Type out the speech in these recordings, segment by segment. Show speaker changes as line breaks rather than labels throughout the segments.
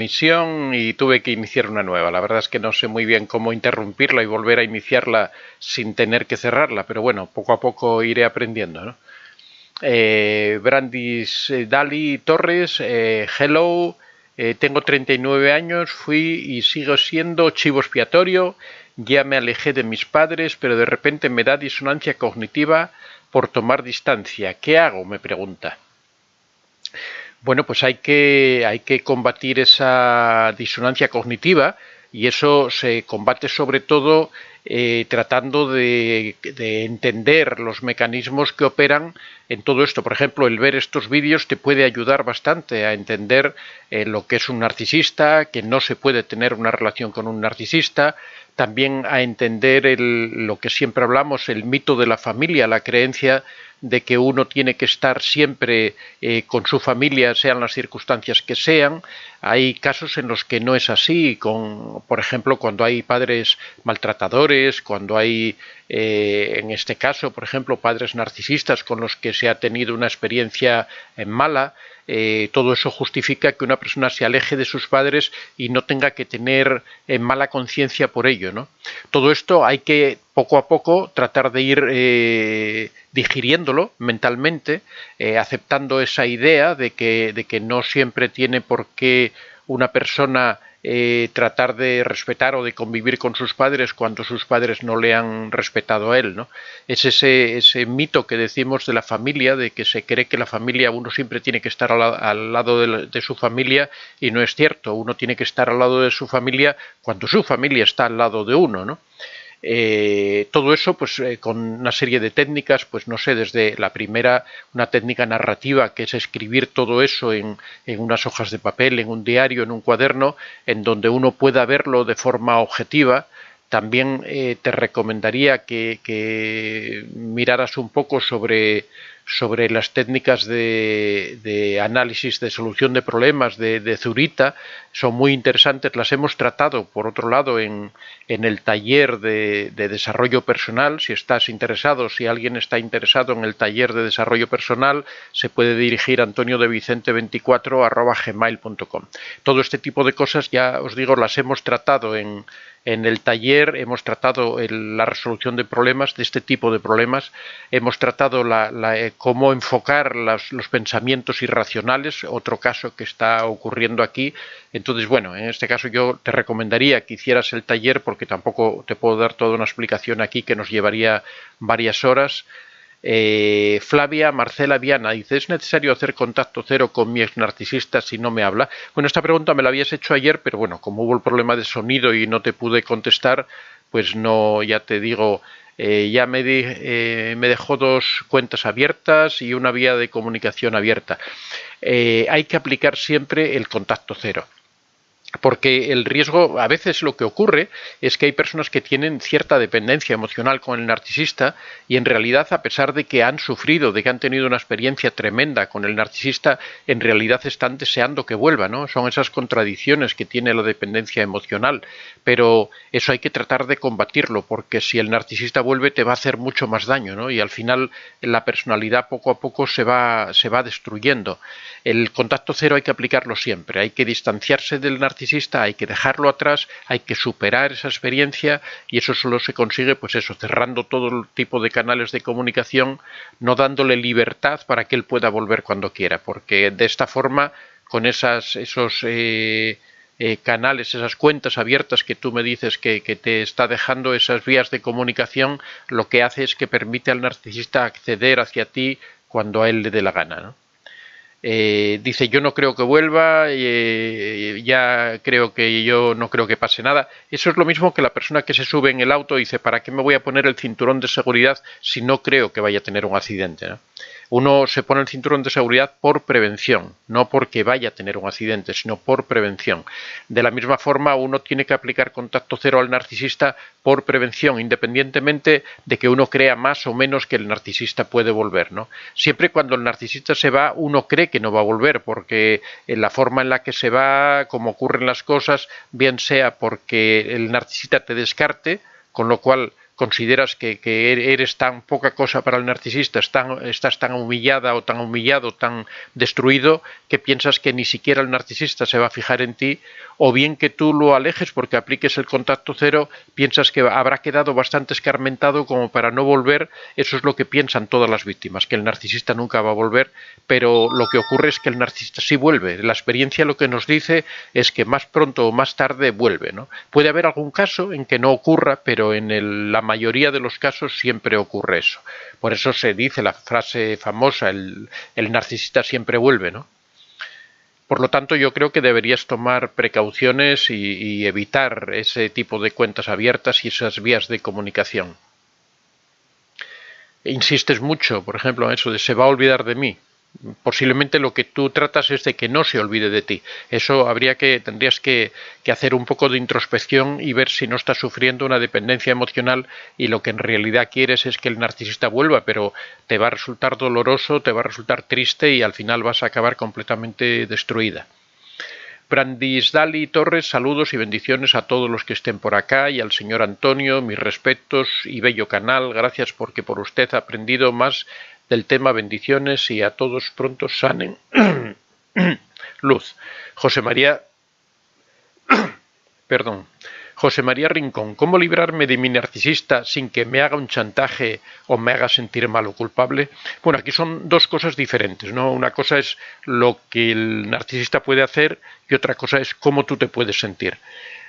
misión y tuve que iniciar una nueva. La verdad es que no sé muy bien cómo interrumpirla y volver a iniciarla sin tener que cerrarla, pero bueno, poco a poco iré aprendiendo, ¿no? Brandis Dali Torres, hello, tengo 39 años, fui y sigo siendo chivo expiatorio, ya me alejé de mis padres, pero de repente me da disonancia cognitiva por tomar distancia. ¿Qué hago?, me pregunta. Bueno, pues hay que combatir esa disonancia cognitiva y eso se combate sobre todo tratando de entender los mecanismos que operan en todo esto. Por ejemplo, el ver estos vídeos te puede ayudar bastante a entender lo que es un narcisista, que no se puede tener una relación con un narcisista, también a entender lo que siempre hablamos, el mito de la familia, la creencia de que uno tiene que estar siempre con su familia, sean las circunstancias que sean. Hay casos en los que no es así, por ejemplo, cuando hay padres maltratadores, cuando hay, en este caso, por ejemplo, padres narcisistas con los que se ha tenido una experiencia mala. Todo eso justifica que una persona se aleje de sus padres y no tenga que tener mala conciencia por ello, ¿no? Todo esto hay que poco a poco tratar de ir digiriéndolo mentalmente, aceptando esa idea de que no siempre tiene por qué una persona tratar de respetar o de convivir con sus padres cuando sus padres no le han respetado a él, ¿no? Es ese mito que decimos de la familia, de que se cree que la familia, uno siempre tiene que estar al lado de su familia, y no es cierto. Uno tiene que estar al lado de su familia cuando su familia está al lado de uno, ¿no? Todo eso pues con una serie de técnicas, pues no sé, desde la primera, una técnica narrativa que es escribir todo eso en unas hojas de papel, en un diario, en un cuaderno, en donde uno pueda verlo de forma objetiva. También te recomendaría que miraras un poco sobre las técnicas de análisis de solución de problemas de Zurita. Son muy interesantes, las hemos tratado, por otro lado, en el taller de desarrollo personal. Si estás interesado, si alguien está interesado en el taller de desarrollo personal, se puede dirigir a antoniodevicente24@gmail.com. Todo este tipo de cosas, ya os digo, las hemos tratado en el taller. Hemos tratado la resolución de problemas, de este tipo de problemas. Hemos tratado cómo enfocar los pensamientos irracionales, otro caso que está ocurriendo aquí. Entonces, bueno, en este caso yo te recomendaría que hicieras el taller, porque tampoco te puedo dar toda una explicación aquí que nos llevaría varias horas. Flavia Marcela Viana dice: ¿es necesario hacer contacto cero con mi ex narcisista si no me habla? Bueno, esta pregunta me la habías hecho ayer, pero bueno, como hubo el problema de sonido y no te pude contestar, pues no, ya te digo, ya me dejó 2 cuentas abiertas y una vía de comunicación abierta. Hay que aplicar siempre el contacto cero. Porque el riesgo, a veces lo que ocurre es que hay personas que tienen cierta dependencia emocional con el narcisista, y en realidad, a pesar de que han sufrido, de que han tenido una experiencia tremenda con el narcisista, en realidad están deseando que vuelva, ¿no? Son esas contradicciones que tiene la dependencia emocional, pero eso hay que tratar de combatirlo, porque si el narcisista vuelve te va a hacer mucho más daño, ¿no? Y al final la personalidad poco a poco se va destruyendo. El contacto cero hay que aplicarlo siempre, hay que distanciarse del narcisista, hay que dejarlo atrás, hay que superar esa experiencia, y eso solo se consigue, pues eso, cerrando todo el tipo de canales de comunicación, no dándole libertad para que él pueda volver cuando quiera, porque de esta forma, con esos canales, esas cuentas abiertas que tú me dices que te está dejando, esas vías de comunicación, lo que hace es que permite al narcisista acceder hacia ti cuando a él le dé la gana, ¿no? Dice: yo no creo que vuelva, ya creo que yo no creo que pase nada. Eso es lo mismo que la persona que se sube en el auto y dice: ¿para qué me voy a poner el cinturón de seguridad si no creo que vaya a tener un accidente, ¿no? Uno se pone el cinturón de seguridad por prevención, no porque vaya a tener un accidente, sino por prevención. De la misma forma, uno tiene que aplicar contacto cero al narcisista por prevención, independientemente de que uno crea más o menos que el narcisista puede volver, ¿no? Siempre cuando el narcisista se va, uno cree que no va a volver, porque en la forma en la que se va, como ocurren las cosas, bien sea porque el narcisista te descarte, con lo cual, consideras que eres tan poca cosa para el narcisista, estás tan humillada o tan humillado, tan destruido, que piensas que ni siquiera el narcisista se va a fijar en ti, o bien que tú lo alejes porque apliques el contacto cero, piensas que habrá quedado bastante escarmentado como para no volver. Eso es lo que piensan todas las víctimas, que el narcisista nunca va a volver, pero lo que ocurre es que el narcisista sí vuelve. La experiencia lo que nos dice es que más pronto o más tarde vuelve, ¿no? Puede haber algún caso en que no ocurra, pero en la mayoría de los casos siempre ocurre eso. Por eso se dice la frase famosa, el narcisista siempre vuelve, ¿no? Por lo tanto, yo creo que deberías tomar precauciones y evitar ese tipo de cuentas abiertas y esas vías de comunicación. Insistes mucho, por ejemplo, en eso de se va a olvidar de mí. Posiblemente lo que tú tratas es de que no se olvide de ti. Eso tendrías que hacer un poco de introspección y ver si no estás sufriendo una dependencia emocional y lo que en realidad quieres es que el narcisista vuelva, pero te va a resultar doloroso, te va a resultar triste y al final vas a acabar completamente destruida. Brandisdali Torres, saludos y bendiciones a todos los que estén por acá y al señor Antonio, mis respetos y bello canal, gracias porque por usted he aprendido más del tema, bendiciones y a todos pronto sanen. Luz. José María Rincón, ¿cómo librarme de mi narcisista sin que me haga un chantaje o me haga sentir mal o culpable? Bueno, aquí son dos cosas diferentes, ¿no? Una cosa es lo que el narcisista puede hacer y otra cosa es cómo tú te puedes sentir.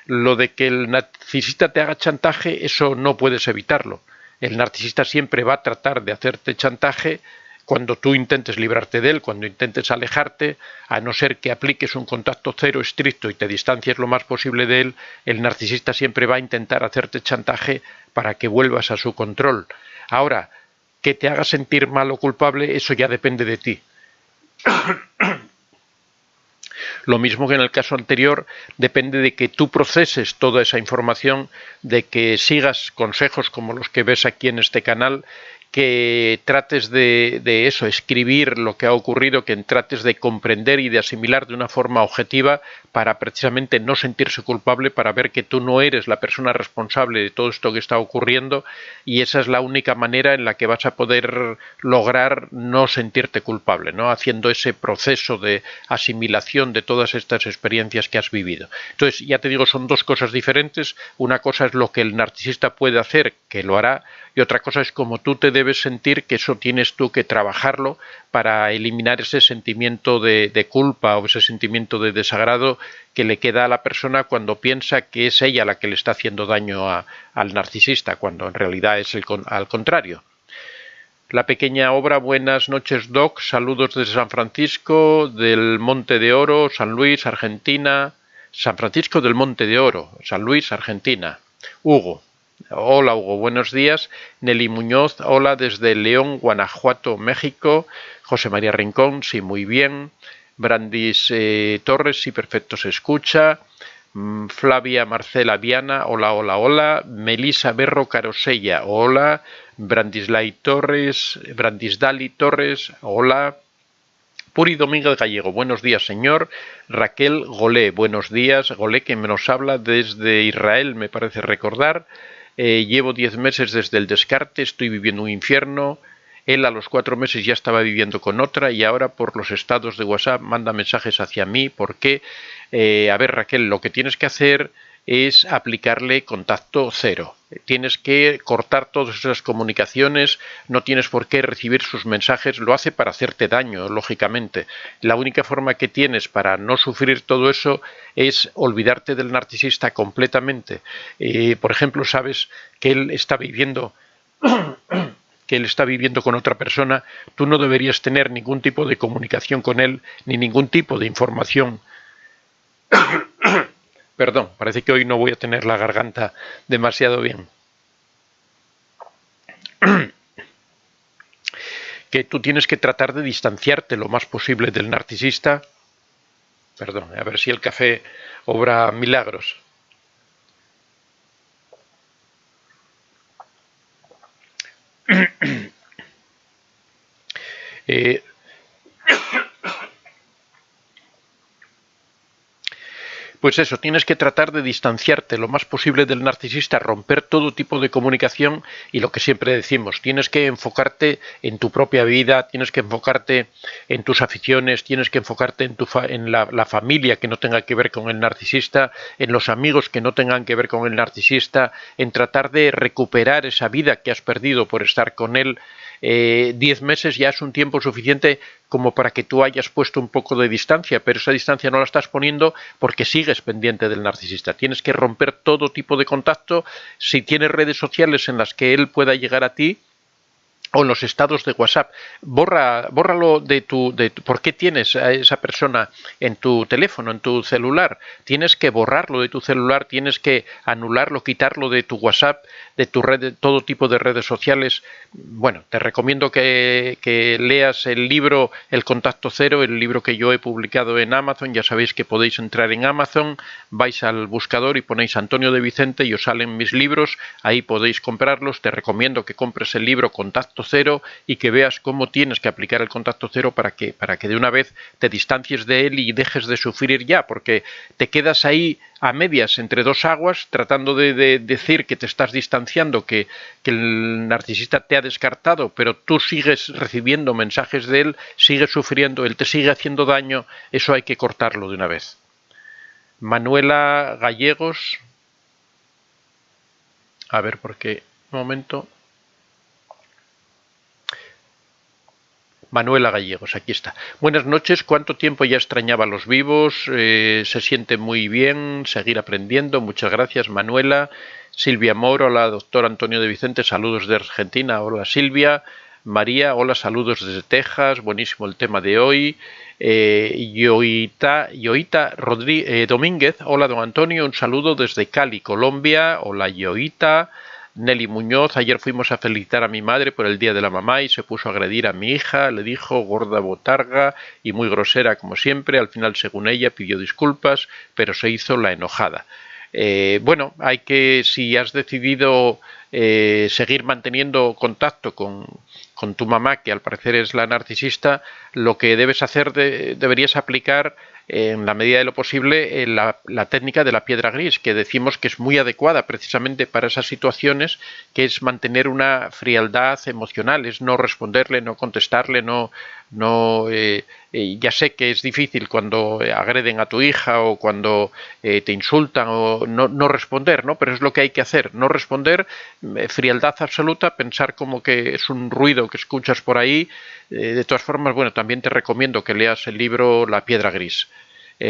Lo de que el narcisista te haga chantaje, eso no puedes evitarlo. El narcisista siempre va a tratar de hacerte chantaje cuando tú intentes librarte de él, cuando intentes alejarte, a no ser que apliques un contacto cero estricto y te distancies lo más posible de él, el narcisista siempre va a intentar hacerte chantaje para que vuelvas a su control. Ahora, que te haga sentir mal o culpable, eso ya depende de ti. Lo mismo que en el caso anterior, depende de que tú proceses toda esa información, de que sigas consejos como los que ves aquí en este canal, que trates de eso, escribir lo que ha ocurrido, que trates de comprender y de asimilar de una forma objetiva para precisamente no sentirse culpable, para ver que tú no eres la persona responsable de todo esto que está ocurriendo y esa es la única manera en la que vas a poder lograr no sentirte culpable, ¿no? Haciendo ese proceso de asimilación de todas estas experiencias que has vivido. Entonces, ya te digo, son dos cosas diferentes. Una cosa es lo que el narcisista puede hacer, que lo hará, y otra cosa es cómo tú te debes sentir, que eso tienes tú que trabajarlo para eliminar ese sentimiento de culpa o ese sentimiento de desagrado que le queda a la persona cuando piensa que es ella la que le está haciendo daño al narcisista, cuando en realidad es al contrario. La pequeña obra, buenas noches Doc, saludos desde San Francisco del Monte de Oro, San Luis, Argentina. San Francisco del Monte de Oro, San Luis, Argentina. Hugo. Hola Hugo, buenos días. Nelly Muñoz, hola desde León, Guanajuato, México. José María Rincón, sí, muy bien. Brandis Torres, sí, perfecto, se escucha. Flavia Marcela Viana, hola, hola, hola. Melisa Berro Carosella, hola. Brandisdali Torres, hola. Puri Domínguez Gallego, buenos días señor. Raquel Golé, buenos días. Golé que nos habla desde Israel, me parece recordar. Llevo 10 meses desde el descarte, estoy viviendo un infierno. Él a los 4 meses ya estaba viviendo con otra y ahora por los estados de WhatsApp manda mensajes hacia mí. ¿Por qué? A ver Raquel, lo que tienes que hacer es aplicarle contacto cero. Tienes que cortar todas esas comunicaciones, no tienes por qué recibir sus mensajes, lo hace para hacerte daño, lógicamente. La única forma que tienes para no sufrir todo eso es olvidarte del narcisista completamente. Por ejemplo, sabes que él está viviendo con otra persona, tú no deberías tener ningún tipo de comunicación con él, ni ningún tipo de información. Perdón, parece que hoy no voy a tener la garganta demasiado bien. Que tú tienes que tratar de distanciarte lo más posible del narcisista. Perdón, a ver si el café obra milagros. Pues eso, tienes que tratar de distanciarte lo más posible del narcisista, romper todo tipo de comunicación y lo que siempre decimos, tienes que enfocarte en tu propia vida, tienes que enfocarte en tus aficiones, tienes que enfocarte en la familia que no tenga que ver con el narcisista, en los amigos que no tengan que ver con el narcisista, en tratar de recuperar esa vida que has perdido por estar con él. 10 meses ya es un tiempo suficiente como para que tú hayas puesto un poco de distancia, pero esa distancia no la estás poniendo porque sigues pendiente del narcisista. Tienes que romper todo tipo de contacto. Si tienes redes sociales en las que él pueda llegar a ti, o en los estados de WhatsApp, bórralo ¿por qué tienes a esa persona en tu teléfono, en tu celular? Tienes que borrarlo de tu celular, tienes que anularlo, quitarlo de tu WhatsApp, de tu red, de todo tipo de redes sociales. Bueno, te recomiendo que leas el libro El Contacto Cero, el libro que yo he publicado en Amazon. Ya sabéis que podéis entrar en Amazon, vais al buscador y ponéis Antonio de Vicente y os salen mis libros, ahí podéis comprarlos. Te recomiendo que compres el libro Contacto Cero y que veas cómo tienes que aplicar el contacto cero para que de una vez te distancies de él y dejes de sufrir ya, porque te quedas ahí a medias entre dos aguas tratando de decir que te estás distanciando, que el narcisista te ha descartado, pero tú sigues recibiendo mensajes de él, sigues sufriendo, él te sigue haciendo daño. Eso hay que cortarlo de una vez. Manuela Gallegos, a ver, porque un momento. Manuela Gallegos, aquí está. Buenas noches, ¿cuánto tiempo ya extrañaba a los vivos? Se siente muy bien seguir aprendiendo, muchas gracias Manuela. Silvia Moro, hola doctor Antonio de Vicente, saludos de Argentina, hola Silvia. María, hola, saludos desde Texas, buenísimo el tema de hoy. Yoita Domínguez, hola don Antonio, un saludo desde Cali, Colombia, hola Yoita. Nelly Muñoz, ayer fuimos a felicitar a mi madre por el Día de la Mamá y se puso a agredir a mi hija, le dijo gorda botarga y muy grosera como siempre. Al final, según ella, pidió disculpas, pero se hizo la enojada. Bueno, si has decidido seguir manteniendo contacto con tu mamá, que al parecer es la narcisista, lo que debes hacer, deberías aplicar en la medida de lo posible la técnica de la piedra gris, que decimos que es muy adecuada precisamente para esas situaciones, que es mantener una frialdad emocional, es no responderle, no contestarle, ya sé que es difícil cuando agreden a tu hija o cuando te insultan o no responder, ¿no? Pero es lo que hay que hacer, no responder, frialdad absoluta, pensar como que es un ruido que escuchas por ahí. De todas formas, bueno, también te recomiendo que leas el libro La Piedra Gris.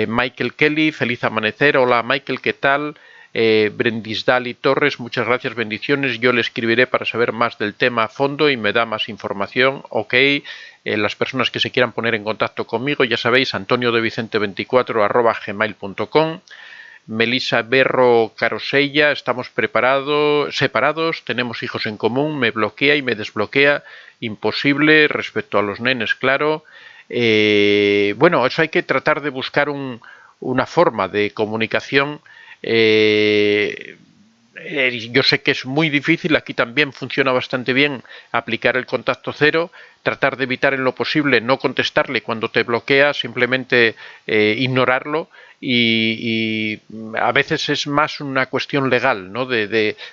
Michael Kelly, feliz amanecer. Hola Michael, ¿qué tal? Brendisdali Torres, muchas gracias, bendiciones. Yo le escribiré para saber más del tema a fondo y me da más información. Ok, las personas que se quieran poner en contacto conmigo, ya sabéis, antoniodevicente24@gmail.com. Melissa Berro Carosella, estamos separados, tenemos hijos en común, me bloquea y me desbloquea, imposible respecto a los nenes, claro. Bueno, eso hay que tratar de buscar una forma de comunicación. Yo sé que es muy difícil, aquí también funciona bastante bien aplicar el contacto cero, tratar de evitar en lo posible no contestarle cuando te bloquea, simplemente ignorarlo. Y a veces es más una cuestión legal, ¿no?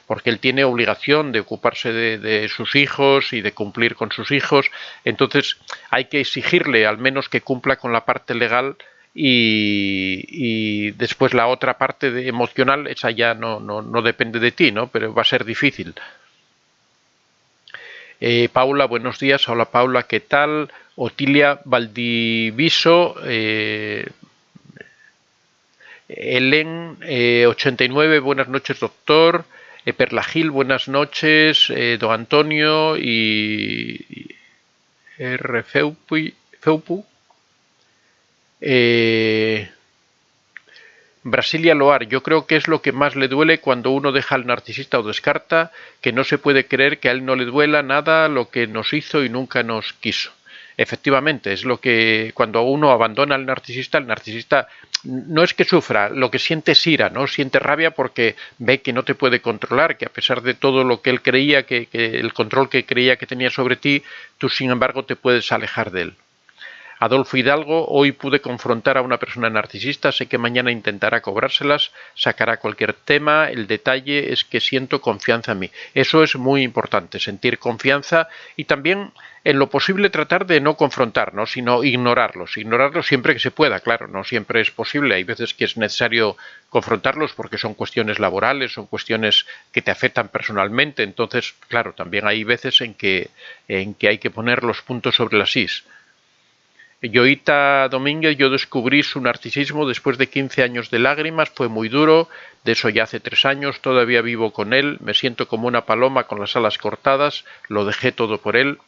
Porque él tiene obligación de ocuparse de sus hijos y de cumplir con sus hijos. Entonces hay que exigirle al menos que cumpla con la parte legal y después la otra parte emocional, esa ya no depende de ti, ¿no? Pero va a ser difícil. Paula, buenos días. Hola Paula, ¿qué tal? Otilia Valdiviso, Helen 89, buenas noches doctor. Perla Gil, buenas noches. Don Antonio y R. Feupu. Brasilia Loar, yo creo que es lo que más le duele cuando uno deja al narcisista o descarta, que no se puede creer que a él no le duela nada lo que nos hizo y nunca nos quiso. Efectivamente, es lo que cuando uno abandona al narcisista, el narcisista no es que sufra, lo que siente es ira, ¿no? Siente rabia porque ve que no te puede controlar, que a pesar de todo lo que él creía, que el control que creía que tenía sobre ti, tú sin embargo te puedes alejar de él. Adolfo Hidalgo: hoy pude confrontar a una persona narcisista, sé que mañana intentará cobrárselas, sacará cualquier tema, el detalle es que siento confianza en mí. Eso es muy importante, sentir confianza y también en lo posible tratar de no confrontar, ¿no?, sino ignorarlos siempre que se pueda, claro, no siempre es posible, hay veces que es necesario confrontarlos porque son cuestiones laborales, son cuestiones que te afectan personalmente, entonces, claro, también hay veces en que hay que poner los puntos sobre las is. Yoita Domínguez: yo descubrí su narcisismo después de 15 años de lágrimas, fue muy duro, de eso ya hace 3 años, todavía vivo con él, me siento como una paloma con las alas cortadas, lo dejé todo por él.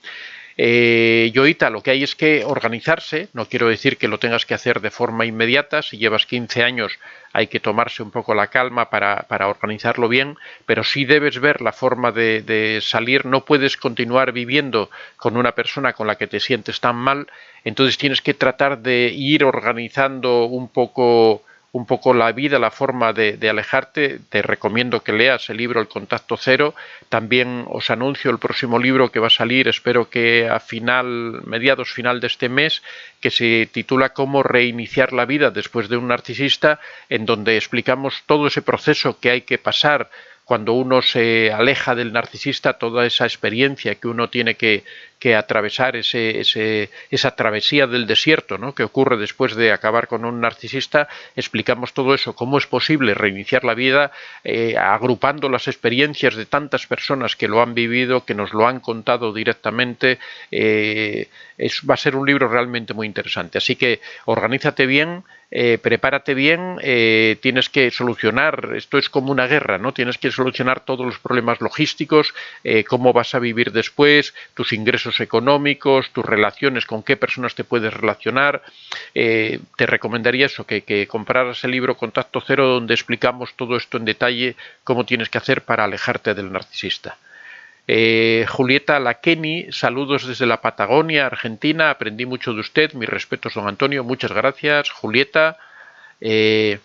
Yoita, lo que hay es que organizarse, no quiero decir que lo tengas que hacer de forma inmediata, si llevas 15 años hay que tomarse un poco la calma para organizarlo bien, pero sí debes ver la forma de salir, no puedes continuar viviendo con una persona con la que te sientes tan mal, entonces tienes que tratar de ir organizando un poco la vida, la forma de alejarte. Te recomiendo que leas el libro El Contacto Cero. También os anuncio el próximo libro que va a salir, espero que a mediados final de este mes, que se titula Cómo reiniciar la vida después de un narcisista, en donde explicamos todo ese proceso que hay que pasar cuando uno se aleja del narcisista, toda esa experiencia que uno tiene que atravesar, esa travesía del desierto, ¿no?, que ocurre después de acabar con un narcisista. Explicamos todo eso, cómo es posible reiniciar la vida, agrupando las experiencias de tantas personas que lo han vivido, que nos lo han contado directamente. Va a ser un libro realmente muy interesante, así que organízate bien, prepárate bien, tienes que solucionar, esto es como una guerra, ¿no?, tienes que solucionar todos los problemas logísticos, cómo vas a vivir después, tus ingresos económicos, tus relaciones, con qué personas te puedes relacionar. Te recomendaría eso, que compraras el libro Contacto Cero, donde explicamos todo esto en detalle, cómo tienes que hacer para alejarte del narcisista. Julieta Laqueni: saludos desde la Patagonia, Argentina, aprendí mucho de usted, mis respetos, don Antonio. Muchas gracias, Julieta. El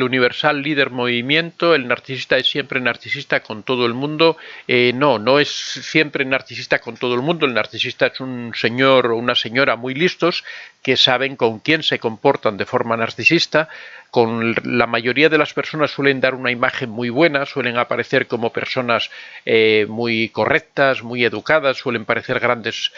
universal líder movimiento: el narcisista es siempre narcisista con todo el mundo. No es siempre narcisista con todo el mundo. El narcisista es un señor o una señora muy listos que saben con quién se comportan de forma narcisista. Con la mayoría de las personas suelen dar una imagen muy buena, suelen aparecer como personas muy correctas, muy educadas, suelen parecer grandes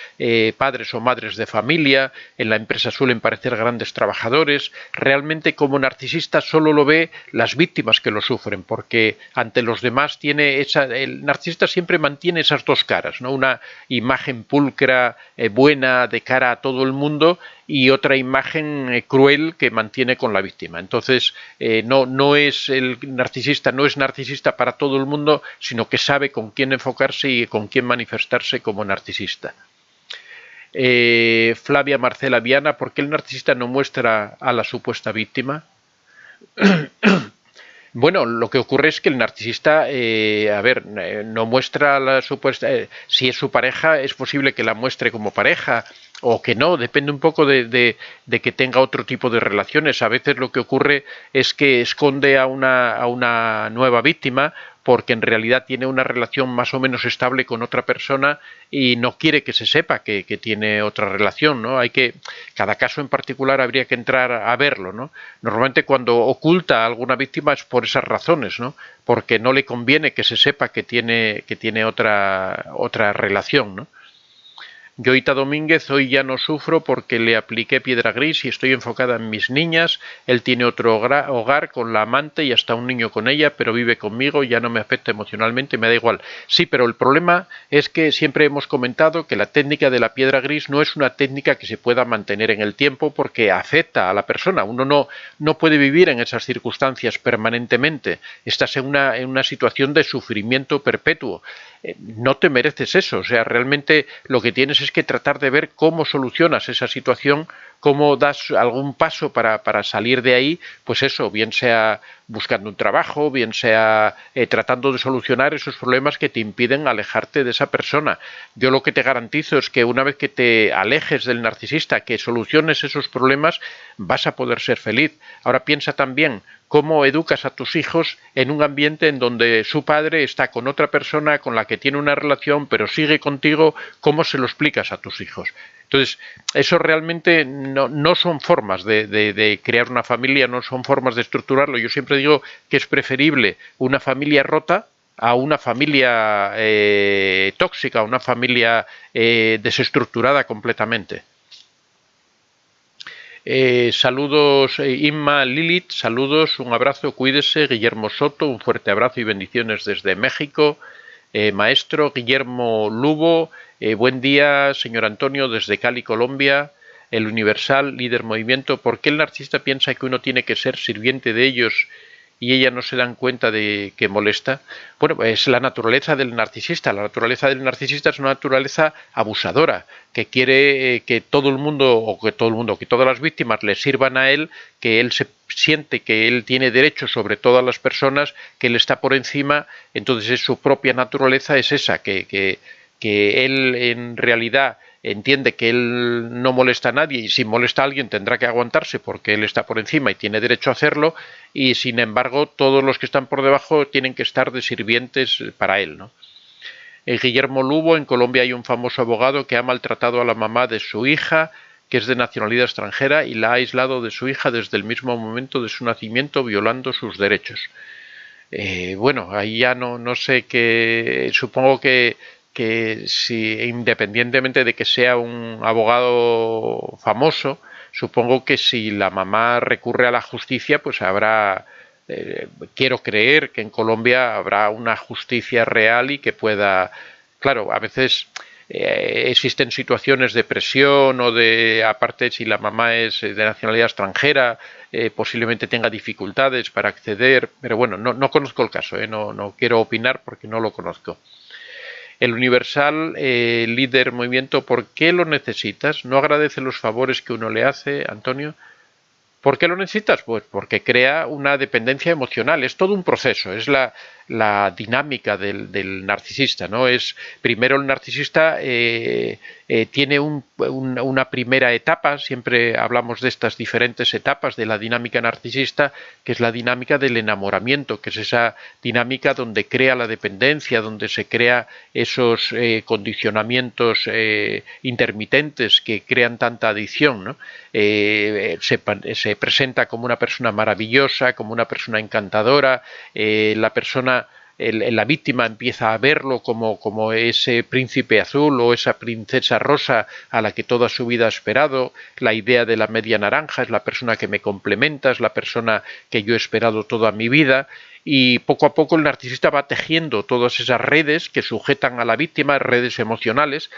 padres o madres de familia, en la empresa suelen parecer grandes trabajadores. Realmente, como narcisista, solo lo ve las víctimas que lo sufren, porque ante los demás el narcisista siempre mantiene esas dos caras, ¿no?, una imagen pulcra, buena, de cara a todo el mundo, y otra imagen cruel que mantiene con la víctima. Entonces, el narcisista no es narcisista para todo el mundo, sino que sabe con quién enfocarse y con quién manifestarse como narcisista. Flavia Marcela Viana: ¿por qué el narcisista no muestra a la supuesta víctima? Bueno, lo que ocurre es que el narcisista, no muestra la supuesta... si es su pareja, es posible que la muestre como pareja o que no, depende un poco de que tenga otro tipo de relaciones. A veces lo que ocurre es que esconde a una nueva víctima porque en realidad tiene una relación más o menos estable con otra persona y no quiere que se sepa que tiene otra relación, ¿no? Cada caso en particular habría que entrar a verlo, ¿no? Normalmente cuando oculta a alguna víctima es por esas razones, ¿no?, porque no le conviene que se sepa que tiene otra relación, ¿no? Yoita Domínguez: hoy ya no sufro porque le apliqué piedra gris y estoy enfocada en mis niñas. Él tiene otro hogar con la amante y hasta un niño con ella, pero vive conmigo, ya no me afecta emocionalmente, me da igual. Sí, pero el problema es que siempre hemos comentado que la técnica de la piedra gris no es una técnica que se pueda mantener en el tiempo porque afecta a la persona. Uno no puede vivir en esas circunstancias permanentemente. Estás en una situación de sufrimiento perpetuo. No te mereces eso, o sea, realmente lo que tienes es que tratar de ver cómo solucionas esa situación, cómo das algún paso para salir de ahí, pues eso, bien sea buscando un trabajo, bien sea tratando de solucionar esos problemas que te impiden alejarte de esa persona. Yo lo que te garantizo es que una vez que te alejes del narcisista, que soluciones esos problemas, vas a poder ser feliz. Ahora piensa también cómo educas a tus hijos en un ambiente en donde su padre está con otra persona con la que tiene una relación pero sigue contigo, cómo se lo explicas a tus hijos. Entonces, eso realmente no son formas de crear una familia, no son formas de estructurarlo. Yo siempre digo que es preferible una familia rota a una familia tóxica, a una familia desestructurada completamente. Saludos Inma, Lilith, saludos, un abrazo, cuídese. Guillermo Soto, un fuerte abrazo y bendiciones desde México. Maestro Guillermo Lugo, buen día, señor Antonio, desde Cali, Colombia. El Universal, líder movimiento. ¿Por qué el narcisista piensa que uno tiene que ser sirviente de ellos y ellas no se dan cuenta de que molesta? Bueno, es la naturaleza del narcisista. La naturaleza del narcisista es una naturaleza abusadora, que quiere que todo el mundo, que todas las víctimas le sirvan a él, que él se siente que él tiene derecho sobre todas las personas, que él está por encima. Entonces su propia naturaleza es esa, que él en realidad entiende que él no molesta a nadie y si molesta a alguien tendrá que aguantarse porque él está por encima y tiene derecho a hacerlo, y sin embargo todos los que están por debajo tienen que estar de sirvientes para él, ¿no? Guillermo Lugo, en Colombia hay un famoso abogado que ha maltratado a la mamá de su hija, que es de nacionalidad extranjera, y la ha aislado de su hija desde el mismo momento de su nacimiento, violando sus derechos. Bueno, ahí ya no sé qué, supongo que si independientemente de que sea un abogado famoso, supongo que si la mamá recurre a la justicia, pues habrá, quiero creer que en Colombia habrá una justicia real y que pueda, claro, a veces existen situaciones de presión o de, aparte si la mamá es de nacionalidad extranjera, posiblemente tenga dificultades para acceder, pero bueno, no conozco el caso, no quiero opinar porque no lo conozco. El Universal, líder movimiento, ¿por qué lo necesitas? ¿No agradece los favores que uno le hace, Antonio? ¿Por qué lo necesitas? Pues porque crea una dependencia emocional. Es todo un proceso, es la dinámica del narcisista, ¿no? Es primero el narcisista tiene una primera etapa, siempre hablamos de estas diferentes etapas de la dinámica narcisista, que es la dinámica del enamoramiento, que es esa dinámica donde crea la dependencia, donde se crea esos condicionamientos intermitentes que crean tanta adicción, ¿no? Se presenta como una persona maravillosa, como una persona encantadora, la víctima empieza a verlo como ese príncipe azul o esa princesa rosa a la que toda su vida ha esperado. La idea de la media naranja es la persona que me complementa, es la persona que yo he esperado toda mi vida. Y poco a poco el narcisista va tejiendo todas esas redes que sujetan a la víctima, redes emocionales.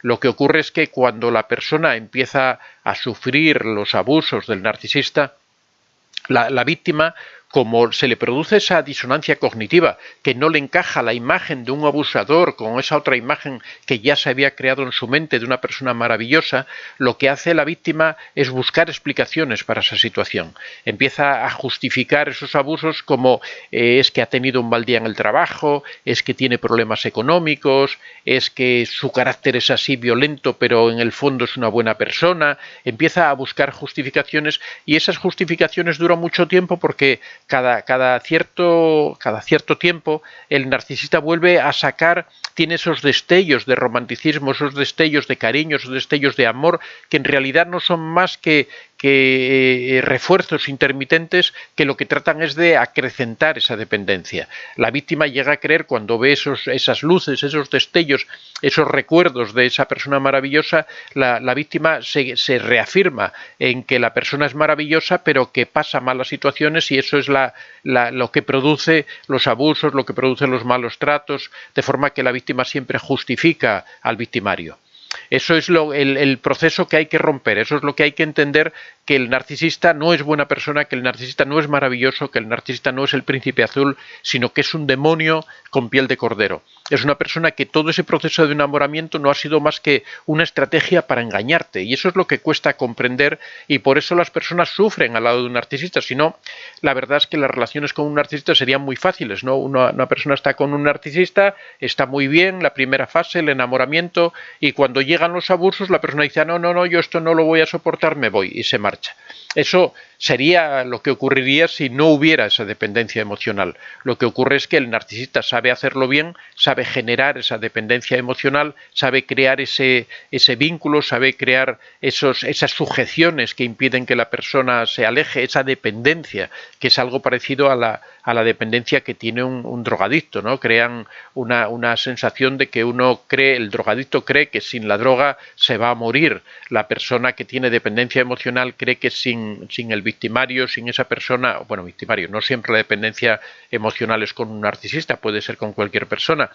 Lo que ocurre es que cuando la persona empieza a sufrir los abusos del narcisista, la víctima, como se le produce esa disonancia cognitiva, que no le encaja la imagen de un abusador con esa otra imagen que ya se había creado en su mente de una persona maravillosa, lo que hace la víctima es buscar explicaciones para esa situación. Empieza a justificar esos abusos como es que ha tenido un mal día en el trabajo, es que tiene problemas económicos, es que su carácter es así violento pero en el fondo es una buena persona. Empieza a buscar justificaciones y esas justificaciones duran mucho tiempo porque cada cierto tiempo el narcisista vuelve a sacar, tiene esos destellos de romanticismo, esos destellos de cariño, esos destellos de amor, que en realidad no son más que refuerzos intermitentes que lo que tratan es de acrecentar esa dependencia. La víctima llega a creer, cuando ve esas luces, esos destellos, esos recuerdos de esa persona maravillosa, la víctima se reafirma en que la persona es maravillosa, pero que pasa malas situaciones, y eso es lo que produce los abusos, lo que produce los malos tratos, de forma que la víctima siempre justifica al victimario. Eso es el proceso que hay que romper, eso es lo que hay que entender, que el narcisista no es buena persona, que el narcisista no es maravilloso, que el narcisista no es el príncipe azul, sino que es un demonio con piel de cordero. Es una persona que todo ese proceso de enamoramiento no ha sido más que una estrategia para engañarte, y eso es lo que cuesta comprender, y por eso las personas sufren al lado de un narcisista. Si no, la verdad es que las relaciones con un narcisista serían muy fáciles, ¿no? Una persona está con un narcisista, está muy bien, la primera fase, el enamoramiento, y cuando llegan los abusos, la persona dice, no, yo esto no lo voy a soportar, me voy, y se marcha. Eso sería lo que ocurriría si no hubiera esa dependencia emocional. Lo que ocurre es que el narcisista sabe hacerlo bien, sabe generar esa dependencia emocional, sabe crear ese vínculo, sabe crear esas sujeciones que impiden que la persona se aleje, esa dependencia, que es algo parecido a la dependencia que tiene un drogadicto, ¿no? Crean una sensación de que el drogadicto cree que sin la droga se va a morir. La persona que tiene dependencia emocional cree que sin el victimario, sin esa persona, bueno, victimario, no siempre la dependencia emocional es con un narcisista, puede ser con cualquier persona,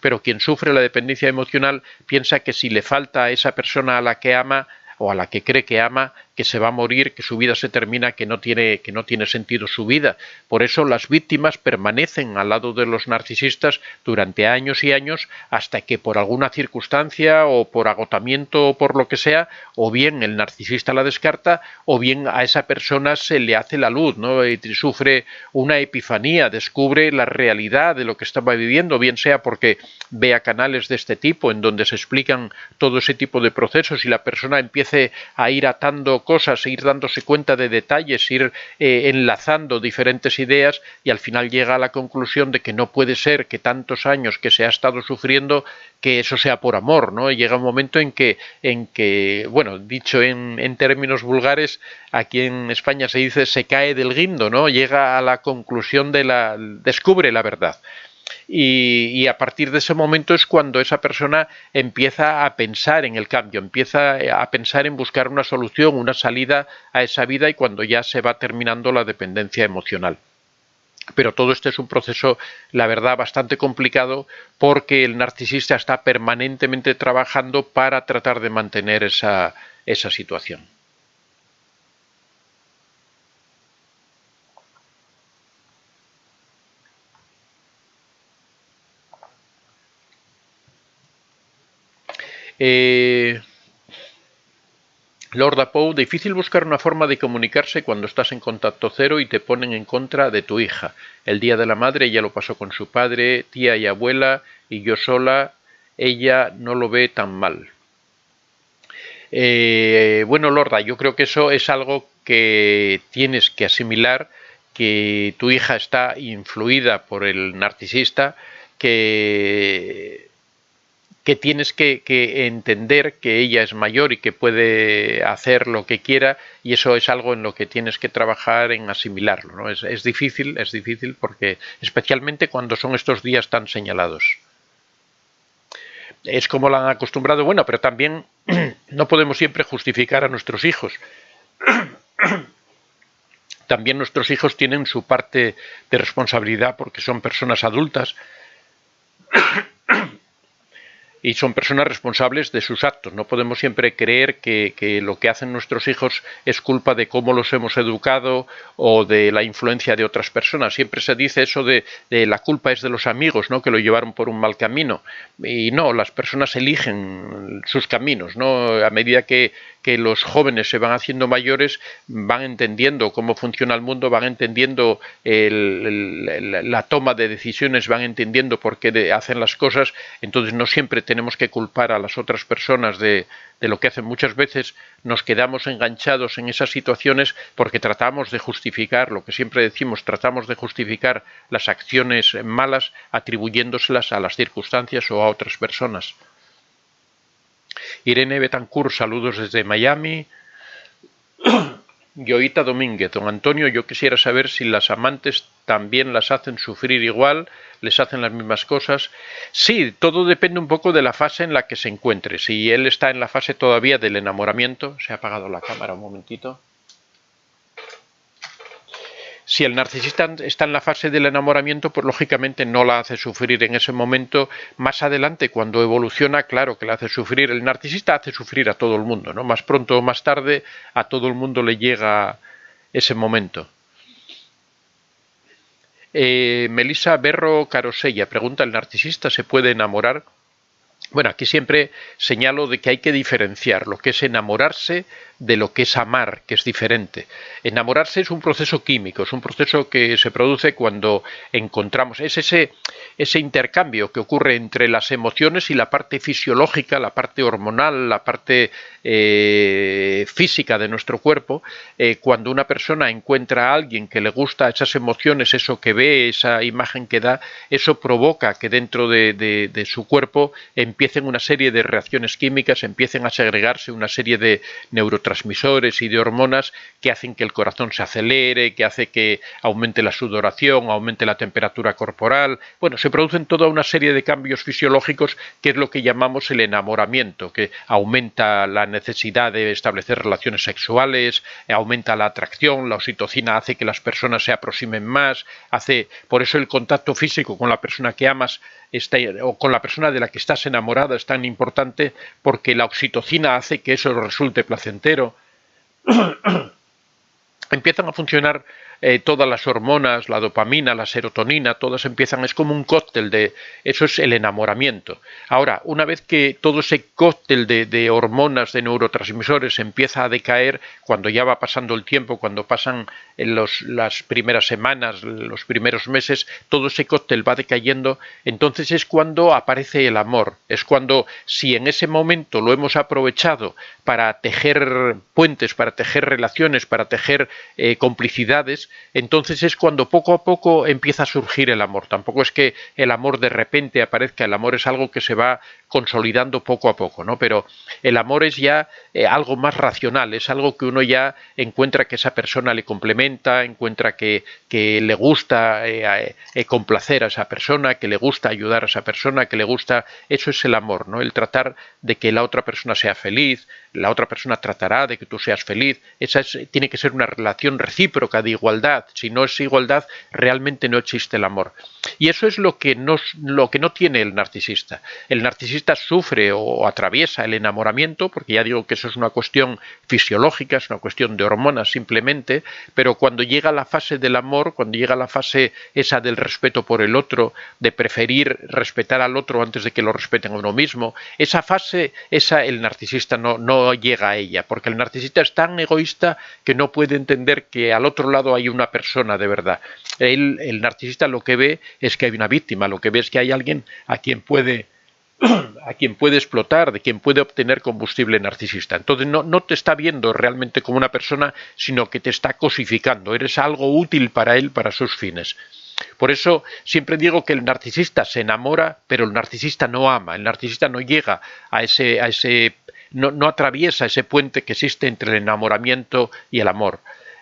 pero quien sufre la dependencia emocional piensa que si le falta a esa persona a la que ama o a la que cree que ama, que se va a morir, que su vida se termina, que no tiene sentido su vida. Por eso las víctimas permanecen al lado de los narcisistas durante años y años hasta que por alguna circunstancia o por agotamiento o por lo que sea, o bien el narcisista la descarta o bien a esa persona se le hace la luz, ¿no? Y sufre una epifanía, descubre la realidad de lo que estaba viviendo, bien sea porque vea canales de este tipo en donde se explican todo ese tipo de procesos y la persona empiece a ir atando cosas, ir dándose cuenta de detalles, ir enlazando diferentes ideas y al final llega a la conclusión de que no puede ser que tantos años que se ha estado sufriendo, que eso sea por amor, ¿no? Y llega un momento en que bueno, dicho en términos vulgares, aquí en España se dice se cae del guindo, ¿no? Llega a la conclusión descubre la verdad. Y a partir de ese momento es cuando esa persona empieza a pensar en el cambio, empieza a pensar en buscar una solución, una salida a esa vida y cuando ya se va terminando la dependencia emocional. Pero todo esto es un proceso, la verdad, bastante complicado porque el narcisista está permanentemente trabajando para tratar de mantener esa situación. Lord Apoe, difícil buscar una forma de comunicarse cuando estás en contacto cero y te ponen en contra de tu hija. El día de la madre ella lo pasó con su padre, tía y abuela, y yo sola, ella no lo ve tan mal. Bueno, Lorda, yo creo que eso es algo que tienes que asimilar, que tu hija está influida por el narcisista, que tienes que entender que ella es mayor y que puede hacer lo que quiera y eso es algo en lo que tienes que trabajar en asimilarlo, ¿no? Es difícil porque especialmente cuando son estos días tan señalados. Es como la han acostumbrado, bueno, pero también no podemos siempre justificar a nuestros hijos. También nuestros hijos tienen su parte de responsabilidad porque son personas adultas y son personas responsables de sus actos. No podemos siempre creer que lo que hacen nuestros hijos es culpa de cómo los hemos educado o de la influencia de otras personas. Siempre se dice eso de la culpa es de los amigos, ¿no? Que lo llevaron por un mal camino. Y no, las personas eligen sus caminos, ¿no? A medida que los jóvenes se van haciendo mayores, van entendiendo cómo funciona el mundo, van entendiendo la toma de decisiones, van entendiendo por qué hacen las cosas, entonces no siempre tenemos que culpar a las otras personas de lo que hacen. Muchas veces nos quedamos enganchados en esas situaciones porque tratamos de justificar, lo que siempre decimos, tratamos de justificar las acciones malas atribuyéndoselas a las circunstancias o a otras personas. Irene Betancourt, saludos desde Miami. Yoita Domínguez, don Antonio, yo quisiera saber si las amantes también las hacen sufrir igual, les hacen las mismas cosas. Sí, todo depende un poco de la fase en la que se encuentre. Si él está en la fase todavía del enamoramiento, se ha apagado la cámara un momentito. Si el narcisista está en la fase del enamoramiento, pues lógicamente no la hace sufrir en ese momento. Más adelante, cuando evoluciona, claro que la hace sufrir. El narcisista hace sufrir a todo el mundo, ¿no? Más pronto o más tarde a todo el mundo le llega ese momento. Melissa Berro Carosella pregunta, ¿el narcisista se puede enamorar? Bueno, aquí siempre señalo de que hay que diferenciar lo que es enamorarse de lo que es amar, que es diferente. Enamorarse es un proceso químico, es un proceso que se produce cuando encontramos, es ese intercambio que ocurre entre las emociones y la parte fisiológica, la parte hormonal, la parte física de nuestro cuerpo. Cuando una persona encuentra a alguien que le gusta esas emociones, eso que ve, esa imagen que da, eso provoca que dentro de su cuerpo empiecen una serie de reacciones químicas, empiecen a segregarse una serie de neurotransmisores y de hormonas que hacen que el corazón se acelere, que hace que aumente la sudoración, aumente la temperatura corporal. Bueno, se producen toda una serie de cambios fisiológicos que es lo que llamamos el enamoramiento, que aumenta la necesidad de establecer relaciones sexuales, aumenta la atracción, la oxitocina hace que las personas se aproximen más, por eso el contacto físico con la persona que amas o con la persona de la que estás enamorada es tan importante, porque la oxitocina hace que eso resulte placentero. Empiezan a funcionar todas las hormonas, la dopamina, la serotonina, todas empiezan, es como un cóctel eso es el enamoramiento. Ahora, una vez que todo ese cóctel de hormonas, de neurotransmisores empieza a decaer, cuando ya va pasando el tiempo, cuando pasan las primeras semanas, los primeros meses, todo ese cóctel va decayendo, entonces es cuando aparece el amor, es cuando, si en ese momento lo hemos aprovechado para tejer puentes, para tejer relaciones, para tejer complicidades, entonces es cuando poco a poco empieza a surgir el amor. Tampoco es que el amor de repente aparezca, el amor es algo que se va consolidando poco a poco, ¿no? Pero el amor es ya algo más racional, es algo que uno ya encuentra que esa persona le complementa, encuentra que le gusta complacer a esa persona, que le gusta ayudar a esa persona, que le gusta, eso es el amor, ¿no? El tratar de que la otra persona sea feliz, la otra persona tratará de que tú seas feliz, tiene que ser una relación recíproca de igualdad. Si no es igualdad, realmente no existe el amor. Y eso es lo que no tiene el narcisista. El narcisista sufre o atraviesa el enamoramiento, porque ya digo que eso es una cuestión fisiológica, es una cuestión de hormonas simplemente, pero cuando llega la fase del amor, cuando llega la fase esa del respeto por el otro, de preferir respetar al otro antes de que lo respeten a uno mismo, esa fase, el narcisista no llega a ella, porque el narcisista es tan egoísta que no puede entender que al otro lado hay una persona de verdad. El narcisista lo que ve es que hay una víctima, lo que ve es que hay alguien a quien puede explotar, de quien puede obtener combustible narcisista. Entonces no te está viendo realmente como una persona, sino que te está cosificando, eres algo útil para él, para sus fines. Por eso siempre digo que el narcisista se enamora, pero el narcisista no ama, el narcisista no llega no atraviesa ese puente que existe entre el enamoramiento y el amor.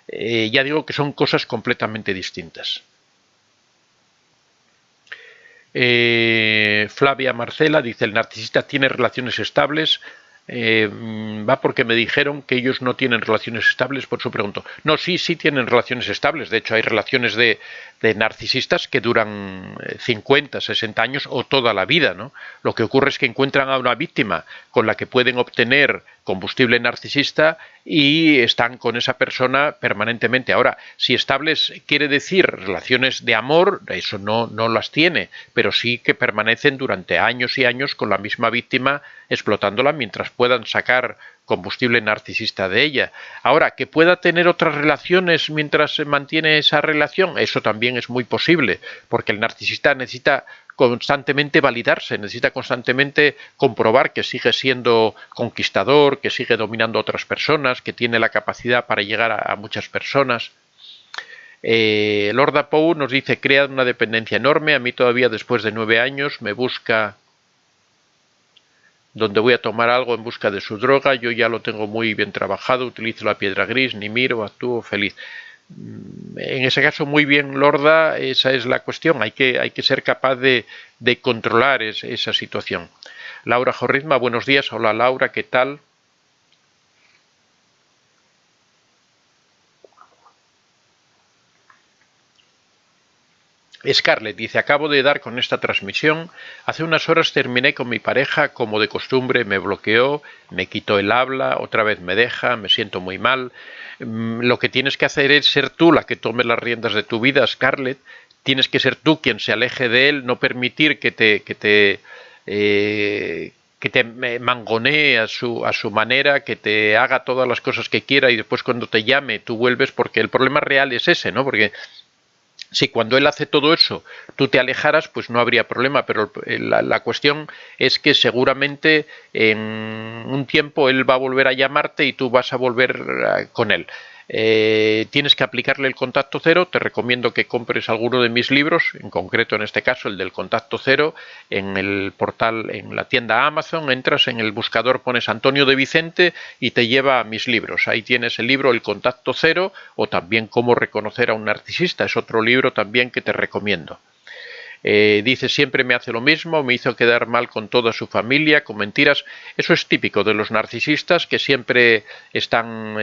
Ya digo que son cosas completamente distintas. Flavia Marcela dice: el narcisista tiene relaciones estables. Va porque me dijeron que ellos no tienen relaciones estables, por eso pregunto. No, sí tienen relaciones estables. De hecho, hay relaciones de narcisistas que duran 50, 60 años o toda la vida, ¿no? Lo que ocurre es que encuentran a una víctima con la que pueden obtener combustible narcisista y están con esa persona permanentemente. Ahora, si estables quiere decir relaciones de amor, eso no las tiene, pero sí que permanecen durante años y años con la misma víctima, explotándola mientras puedan sacar combustible narcisista de ella. Ahora, que pueda tener otras relaciones mientras se mantiene esa relación, eso también es muy posible, porque el narcisista necesita constantemente validarse, necesita constantemente comprobar que sigue siendo conquistador, que sigue dominando a otras personas, que tiene la capacidad para llegar a muchas personas. Lord Apoe nos dice: crea una dependencia enorme, a mí todavía después de 9 años me busca donde voy a tomar algo en busca de su droga, yo ya lo tengo muy bien trabajado, utilizo la piedra gris, ni miro, actúo feliz. En ese caso, muy bien, Lorda, esa es la cuestión, hay que ser capaz de controlar esa situación. Laura Jorrizma, buenos días. Hola Laura, ¿qué tal? Scarlett dice: acabo de dar con esta transmisión, hace unas horas terminé con mi pareja, como de costumbre me bloqueó, me quitó el habla, otra vez me deja, me siento muy mal. Lo que tienes que hacer es ser tú la que tome las riendas de tu vida, Scarlett. Tienes que ser tú quien se aleje de él, no permitir que que te mangonee a su manera, que te haga todas las cosas que quiera y después cuando te llame tú vuelves, porque el problema real es ese, ¿no? Porque si cuando él hace todo eso tú te alejaras, pues no habría problema, pero la cuestión es que seguramente en un tiempo él va a volver a llamarte y tú vas a volver con él. Tienes que aplicarle el contacto cero. Te recomiendo que compres alguno de mis libros, en concreto en este caso el del contacto cero, en el portal, en la tienda Amazon. Entras en el buscador, pones Antonio de Vicente y te lleva a mis libros. Ahí tienes el libro El contacto cero, o también Cómo reconocer a un narcisista, es otro libro también que te recomiendo. Dice, siempre me hace lo mismo, me hizo quedar mal con toda su familia, con mentiras. Eso es típico de los narcisistas, que siempre están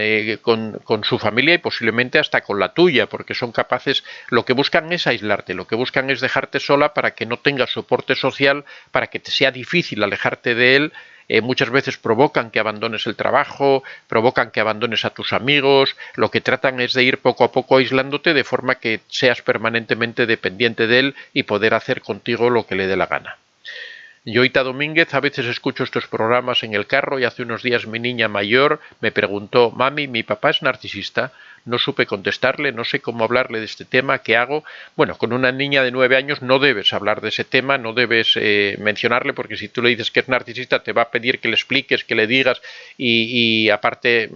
con su familia y posiblemente hasta con la tuya, porque son capaces, lo que buscan es aislarte, lo que buscan es dejarte sola para que no tengas soporte social, para que te sea difícil alejarte de él. Muchas veces provocan que abandones el trabajo, provocan que abandones a tus amigos. Lo que tratan es de ir poco a poco aislándote de forma que seas permanentemente dependiente de él y poder hacer contigo lo que le dé la gana. Yoita Domínguez, a veces escucho estos programas en el carro y hace unos días mi niña mayor me preguntó, mami, ¿mi papá es narcisista? No supe contestarle, no sé cómo hablarle de este tema, ¿qué hago? Bueno, con una niña de 9 años no debes hablar de ese tema, no debes mencionarle, porque si tú le dices que es narcisista te va a pedir que le expliques, que le digas y aparte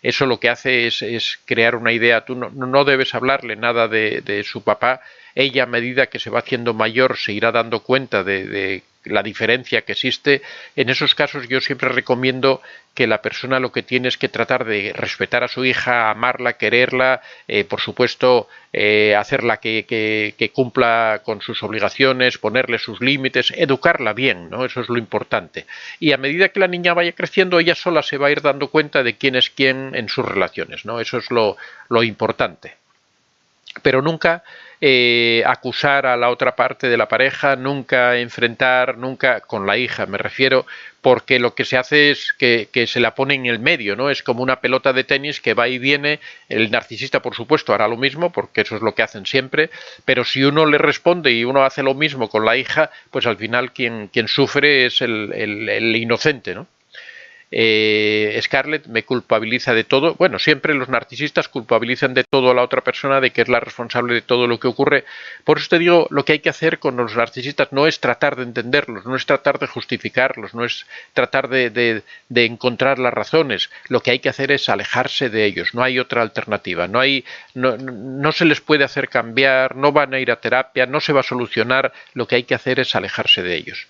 eso lo que hace es crear una idea. Tú no debes hablarle nada de su papá. Ella, a medida que se va haciendo mayor, se irá dando cuenta de la diferencia que existe. En esos casos yo siempre recomiendo que la persona lo que tiene es que tratar de respetar a su hija, amarla, quererla, por supuesto hacerla que cumpla con sus obligaciones, ponerle sus límites, educarla bien, ¿no? Eso es lo importante. Y a medida que la niña vaya creciendo, ella sola se va a ir dando cuenta de quién es quién en sus relaciones, ¿no? Eso es lo importante. Pero nunca acusar a la otra parte de la pareja, nunca enfrentar, nunca con la hija me refiero, porque lo que se hace es que se la pone en el medio, ¿no? Es como una pelota de tenis que va y viene. El narcisista, por supuesto, hará lo mismo, porque eso es lo que hacen siempre, pero si uno le responde y uno hace lo mismo con la hija, pues al final quien sufre es el inocente, ¿no? Scarlett me culpabiliza de todo. Bueno, siempre los narcisistas culpabilizan de todo a la otra persona, de que es la responsable de todo lo que ocurre. Por eso te digo, lo que hay que hacer con los narcisistas no es tratar de entenderlos, no es tratar de justificarlos, no es tratar de encontrar las razones. Lo que hay que hacer es alejarse de ellos. No hay otra alternativa. No se les puede hacer cambiar, no van a ir a terapia, no se va a solucionar. Lo que hay que hacer es alejarse de ellos.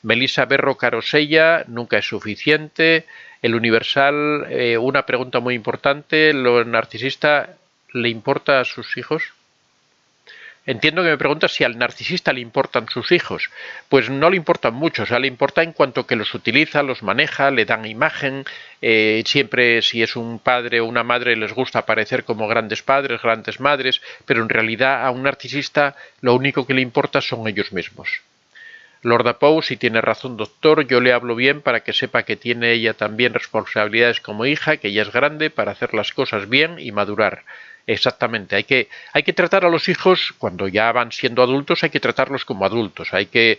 Melissa Berro Carosella, nunca es suficiente. El Universal, una pregunta muy importante, ¿lo narcisista le importa a sus hijos? Entiendo que me preguntas si al narcisista le importan sus hijos. Pues no le importan mucho, o sea, le importa en cuanto que los utiliza, los maneja, le dan imagen. Siempre, si es un padre o una madre, les gusta aparecer como grandes padres, grandes madres, pero en realidad a un narcisista lo único que le importa son ellos mismos. Lorda Pou, si tiene razón, doctor, yo le hablo bien para que sepa que tiene ella también responsabilidades como hija, que ella es grande para hacer las cosas bien y madurar. Exactamente, hay que tratar a los hijos cuando ya van siendo adultos, hay que tratarlos como adultos, hay que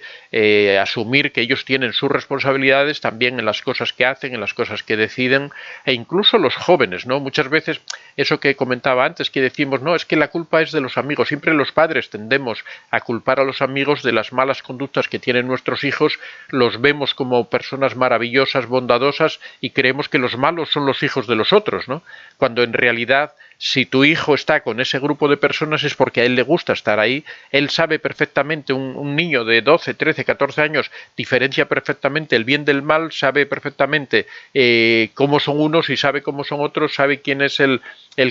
asumir que ellos tienen sus responsabilidades también en las cosas que hacen, en las cosas que deciden, e incluso los jóvenes, ¿no? Muchas veces eso que comentaba antes, que decimos, no, es que la culpa es de los amigos. Siempre los padres tendemos a culpar a los amigos de las malas conductas que tienen nuestros hijos, los vemos como personas maravillosas, bondadosas, y creemos que los malos son los hijos de los otros, ¿no? Cuando en realidad, si tu hijo está con ese grupo de personas es porque a él le gusta estar ahí. Él sabe perfectamente, un niño de 12, 13, 14 años diferencia perfectamente el bien del mal, sabe perfectamente cómo son unos y sabe cómo son otros, sabe quién es el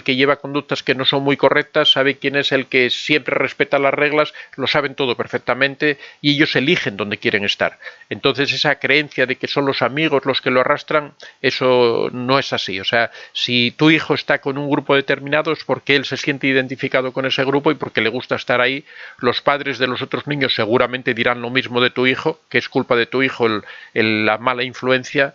que lleva conductas que no son muy correctas, sabe quién es el que siempre respeta las reglas, lo saben todo perfectamente y ellos eligen dónde quieren estar. Entonces esa creencia de que son los amigos los que lo arrastran, eso no es así. O sea, si tu hijo está con un grupo determinado es porque él se siente identificado con ese grupo y porque le gusta estar ahí. Los padres de los otros niños seguramente dirán lo mismo de tu hijo, que es culpa de tu hijo la mala influencia.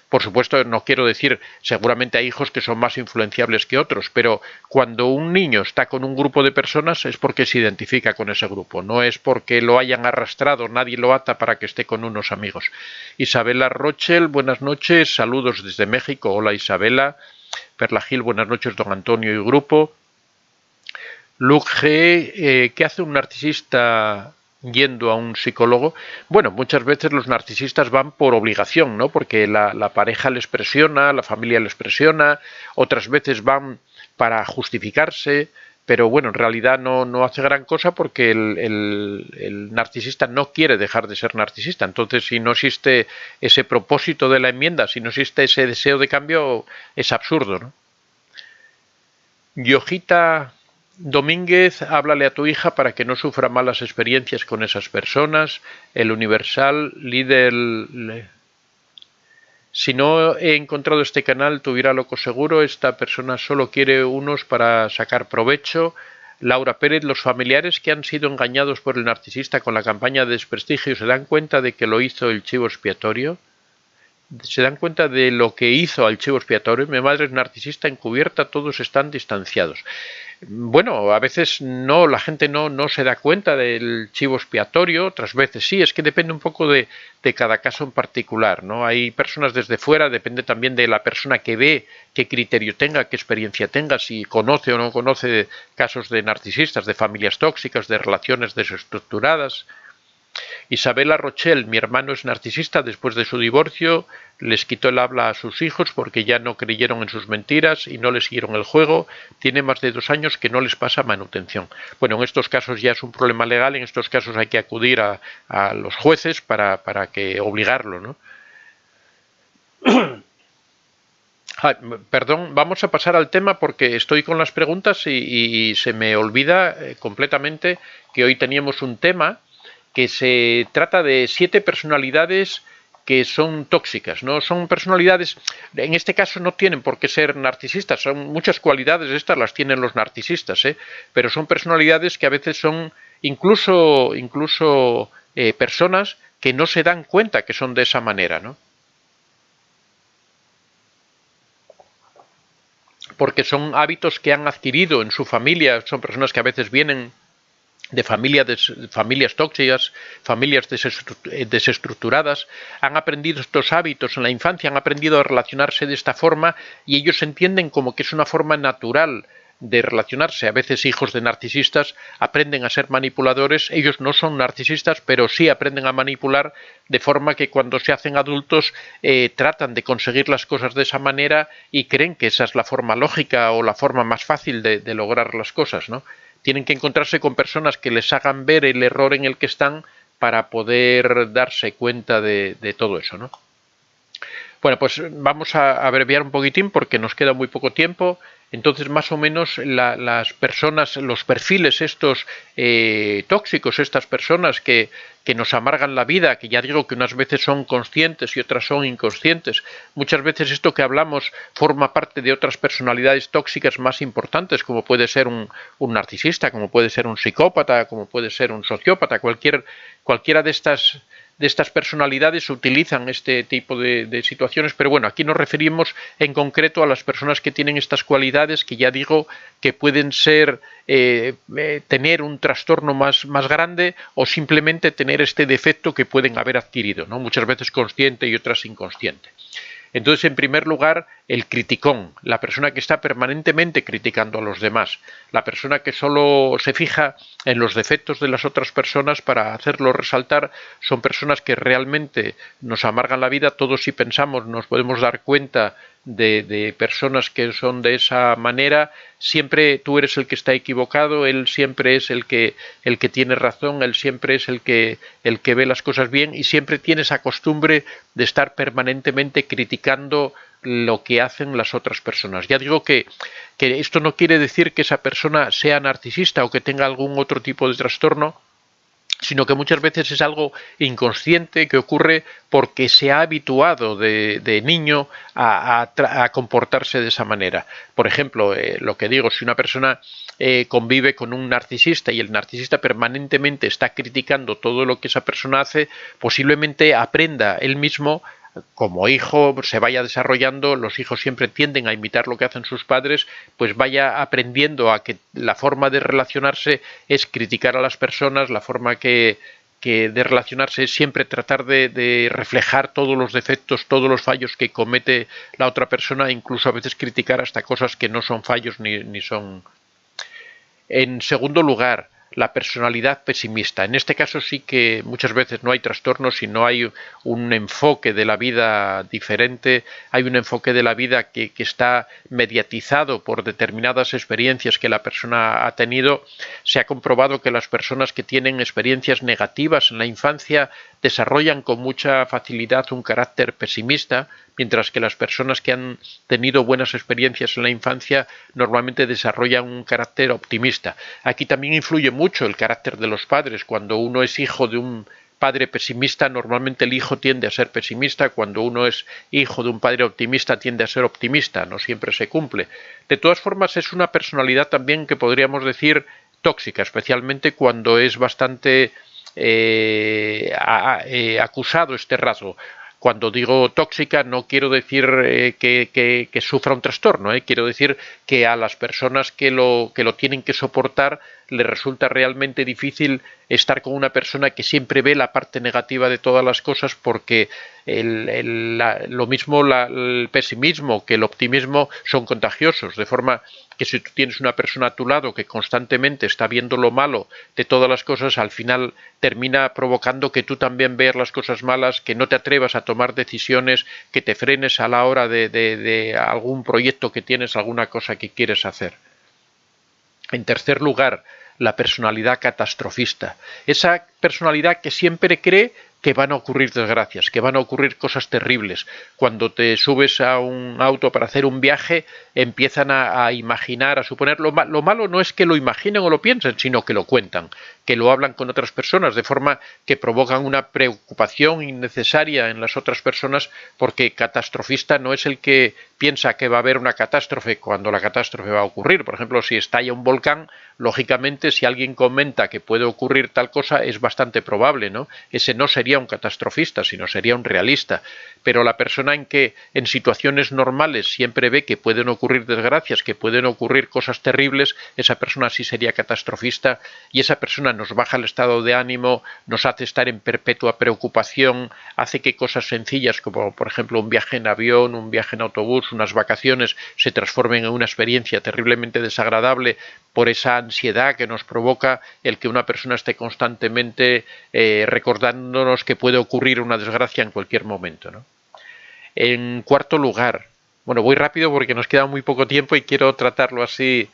Por supuesto, no quiero decir, seguramente hay hijos que son más influenciables que otros, pero cuando un niño está con un grupo de personas es porque se identifica con ese grupo, no es porque lo hayan arrastrado, nadie lo ata para que esté con unos amigos. Isabela Rochel, buenas noches, saludos desde México. Hola Isabela. Perla Gil, buenas noches, don Antonio y grupo. Luke G, ¿qué hace un narcisista yendo a un psicólogo? Bueno, muchas veces los narcisistas van por obligación, ¿no? Porque la pareja les presiona, la familia les presiona, otras veces van para justificarse, pero bueno, en realidad no hace gran cosa porque el narcisista no quiere dejar de ser narcisista. Entonces, si no existe ese propósito de la enmienda, si no existe ese deseo de cambio, es absurdo, ¿no? Yojita Domínguez, háblale a tu hija para que no sufra malas experiencias con esas personas. El Universal, líder. Si no he encontrado este canal, tuviera loco seguro. Esta persona solo quiere unos para sacar provecho. Laura Pérez, los familiares que han sido engañados por el narcisista con la campaña de desprestigio se dan cuenta de que lo hizo el chivo expiatorio. Se dan cuenta de lo que hizo al chivo expiatorio. Mi madre es narcisista encubierta, todos están distanciados. Bueno, a veces no, la gente no se da cuenta del chivo expiatorio, otras veces sí, es que depende un poco de cada caso en particular, ¿no? Hay personas desde fuera, depende también de la persona que ve, qué criterio tenga, qué experiencia tenga, si conoce o no conoce casos de narcisistas, de familias tóxicas, de relaciones desestructuradas. Isabela Rochel, mi hermano es narcisista, después de su divorcio les quitó el habla a sus hijos porque ya no creyeron en sus mentiras y no les siguieron el juego. Tiene más de 2 años que no les pasa manutención. Bueno, en estos casos ya es un problema legal, en estos casos hay que acudir a los jueces para que obligarlo, ¿no? Perdón, vamos a pasar al tema porque estoy con las preguntas y se me olvida completamente que hoy teníamos un tema que se trata de 7 personalidades que son tóxicas, ¿no? Son personalidades, en este caso no tienen por qué ser narcisistas, son muchas cualidades, estas las tienen los narcisistas, pero son personalidades que a veces son incluso personas que no se dan cuenta que son de esa manera, ¿no? Porque son hábitos que han adquirido en su familia, son personas que a veces vienen de familias tóxicas, familias desestructuradas, han aprendido estos hábitos en la infancia, han aprendido a relacionarse de esta forma y ellos entienden como que es una forma natural de relacionarse. A veces hijos de narcisistas aprenden a ser manipuladores, ellos no son narcisistas, pero sí aprenden a manipular de forma que cuando se hacen adultos tratan de conseguir las cosas de esa manera y creen que esa es la forma lógica o la forma más fácil de lograr las cosas, ¿no? Tienen que encontrarse con personas que les hagan ver el error en el que están para poder darse cuenta de todo eso, ¿no? Bueno, pues vamos a abreviar un poquitín porque nos queda muy poco tiempo. Entonces, más o menos, las personas, los perfiles estos tóxicos, estas personas que nos amargan la vida, que ya digo que unas veces son conscientes y otras son inconscientes. Muchas veces esto que hablamos forma parte de otras personalidades tóxicas más importantes, como puede ser un narcisista, como puede ser un psicópata, como puede ser un sociópata, cualquiera de estas personalidades utilizan este tipo de situaciones, pero bueno, aquí nos referimos en concreto a las personas que tienen estas cualidades que ya digo que pueden ser tener un trastorno más grande o simplemente tener este defecto que pueden haber adquirido, ¿no? Muchas veces consciente y otras inconsciente. Entonces, en primer lugar, el criticón, la persona que está permanentemente criticando a los demás, la persona que solo se fija en los defectos de las otras personas para hacerlos resaltar, son personas que realmente nos amargan la vida. Todos, si pensamos, nos podemos dar cuenta de personas que son de esa manera. Siempre tú eres el que está equivocado, él siempre es el que tiene razón, él siempre es el que ve las cosas bien y siempre tiene esa costumbre de estar permanentemente criticando lo que hacen las otras personas. Ya digo que esto no quiere decir que esa persona sea narcisista o que tenga algún otro tipo de trastorno, sino que muchas veces es algo inconsciente que ocurre porque se ha habituado de niño a comportarse de esa manera. Por ejemplo, lo que digo, si una persona convive con un narcisista y el narcisista permanentemente está criticando todo lo que esa persona hace, posiblemente aprenda él mismo como hijo se vaya desarrollando, los hijos siempre tienden a imitar lo que hacen sus padres, pues vaya aprendiendo a que la forma de relacionarse es criticar a las personas, la forma que de relacionarse es siempre tratar de reflejar todos los defectos, todos los fallos que comete la otra persona, incluso a veces criticar hasta cosas que no son fallos ni son. En segundo lugar, la personalidad pesimista. En este caso sí que muchas veces no hay trastornos, sino hay un enfoque de la vida diferente, hay un enfoque de la vida que está mediatizado por determinadas experiencias que la persona ha tenido. Se ha comprobado que las personas que tienen experiencias negativas en la infancia desarrollan con mucha facilidad un carácter pesimista, mientras que las personas que han tenido buenas experiencias en la infancia normalmente desarrollan un carácter optimista. Aquí también influye mucho el carácter de los padres. Cuando uno es hijo de un padre pesimista, normalmente el hijo tiende a ser pesimista. Cuando uno es hijo de un padre optimista, tiende a ser optimista. No siempre se cumple. De todas formas, es una personalidad también que podríamos decir tóxica, especialmente cuando es bastante acusado este rasgo. Cuando digo tóxica no quiero decir que sufra un trastorno, quiero decir que a las personas que lo tienen que soportar les resulta realmente difícil estar con una persona que siempre ve la parte negativa de todas las cosas, porque lo mismo el pesimismo que el optimismo son contagiosos, de forma que si tú tienes una persona a tu lado que constantemente está viendo lo malo de todas las cosas, al final termina provocando que tú también veas las cosas malas, que no te atrevas a tomar decisiones, que te frenes a la hora de algún proyecto que tienes, alguna cosa que quieres hacer. En tercer lugar, la personalidad catastrofista. Esa personalidad que siempre cree que van a ocurrir desgracias, que van a ocurrir cosas terribles. Cuando te subes a un auto para hacer un viaje, empiezan a imaginar, a suponer. Lo malo no es que lo imaginen o lo piensen, sino que lo cuentan, que lo hablan con otras personas, de forma que provocan una preocupación innecesaria en las otras personas, porque catastrofista no es el que piensa que va a haber una catástrofe cuando la catástrofe va a ocurrir. Por ejemplo, si estalla un volcán, lógicamente, si alguien comenta que puede ocurrir tal cosa, es bastante probable, ¿no? Ese no sería un catastrofista, sino sería un realista. Pero la persona que en situaciones normales siempre ve que pueden ocurrir desgracias, que pueden ocurrir cosas terribles, esa persona sí sería catastrofista, y esa persona nos baja el estado de ánimo, nos hace estar en perpetua preocupación, hace que cosas sencillas como por ejemplo un viaje en avión, un viaje en autobús, unas vacaciones, se transformen en una experiencia terriblemente desagradable por esa ansiedad que nos provoca el que una persona esté constantemente recordándonos que puede ocurrir una desgracia en cualquier momento, ¿no? En cuarto lugar, bueno, voy rápido porque nos queda muy poco tiempo y quiero tratarlo así,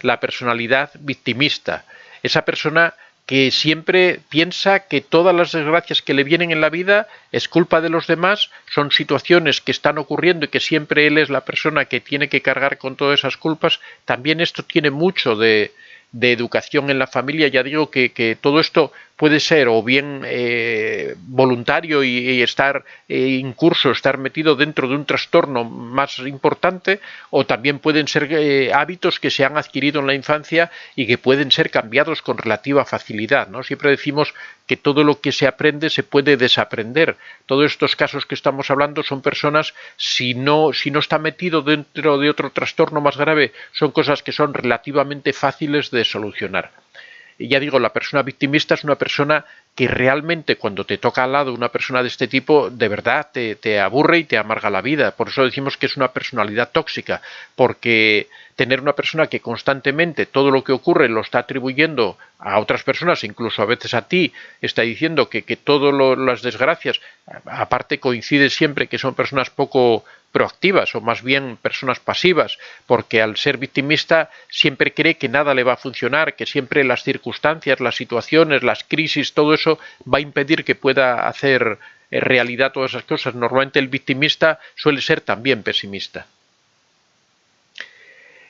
la personalidad victimista. Esa persona que siempre piensa que todas las desgracias que le vienen en la vida es culpa de los demás, son situaciones que están ocurriendo y que siempre él es la persona que tiene que cargar con todas esas culpas. También esto tiene mucho de educación en la familia. Ya digo que todo esto puede ser o bien voluntario y estar incurso, estar metido dentro de un trastorno más importante, o también pueden ser hábitos que se han adquirido en la infancia y que pueden ser cambiados con relativa facilidad, ¿no? Siempre decimos que todo lo que se aprende se puede desaprender. Todos estos casos que estamos hablando son personas, si no está metido dentro de otro trastorno más grave, son cosas que son relativamente fáciles de solucionar. Y ya digo, la persona victimista es una persona que realmente cuando te toca al lado una persona de este tipo, de verdad te aburre y te amarga la vida. Por eso decimos que es una personalidad tóxica, porque tener una persona que constantemente todo lo que ocurre lo está atribuyendo a otras personas, incluso a veces a ti, está diciendo que todas las desgracias, aparte coincide siempre que son personas poco proactivas o más bien personas pasivas, porque al ser victimista siempre cree que nada le va a funcionar, que siempre las circunstancias, las situaciones, las crisis, todo eso va a impedir que pueda hacer realidad todas esas cosas. Normalmente el victimista suele ser también pesimista.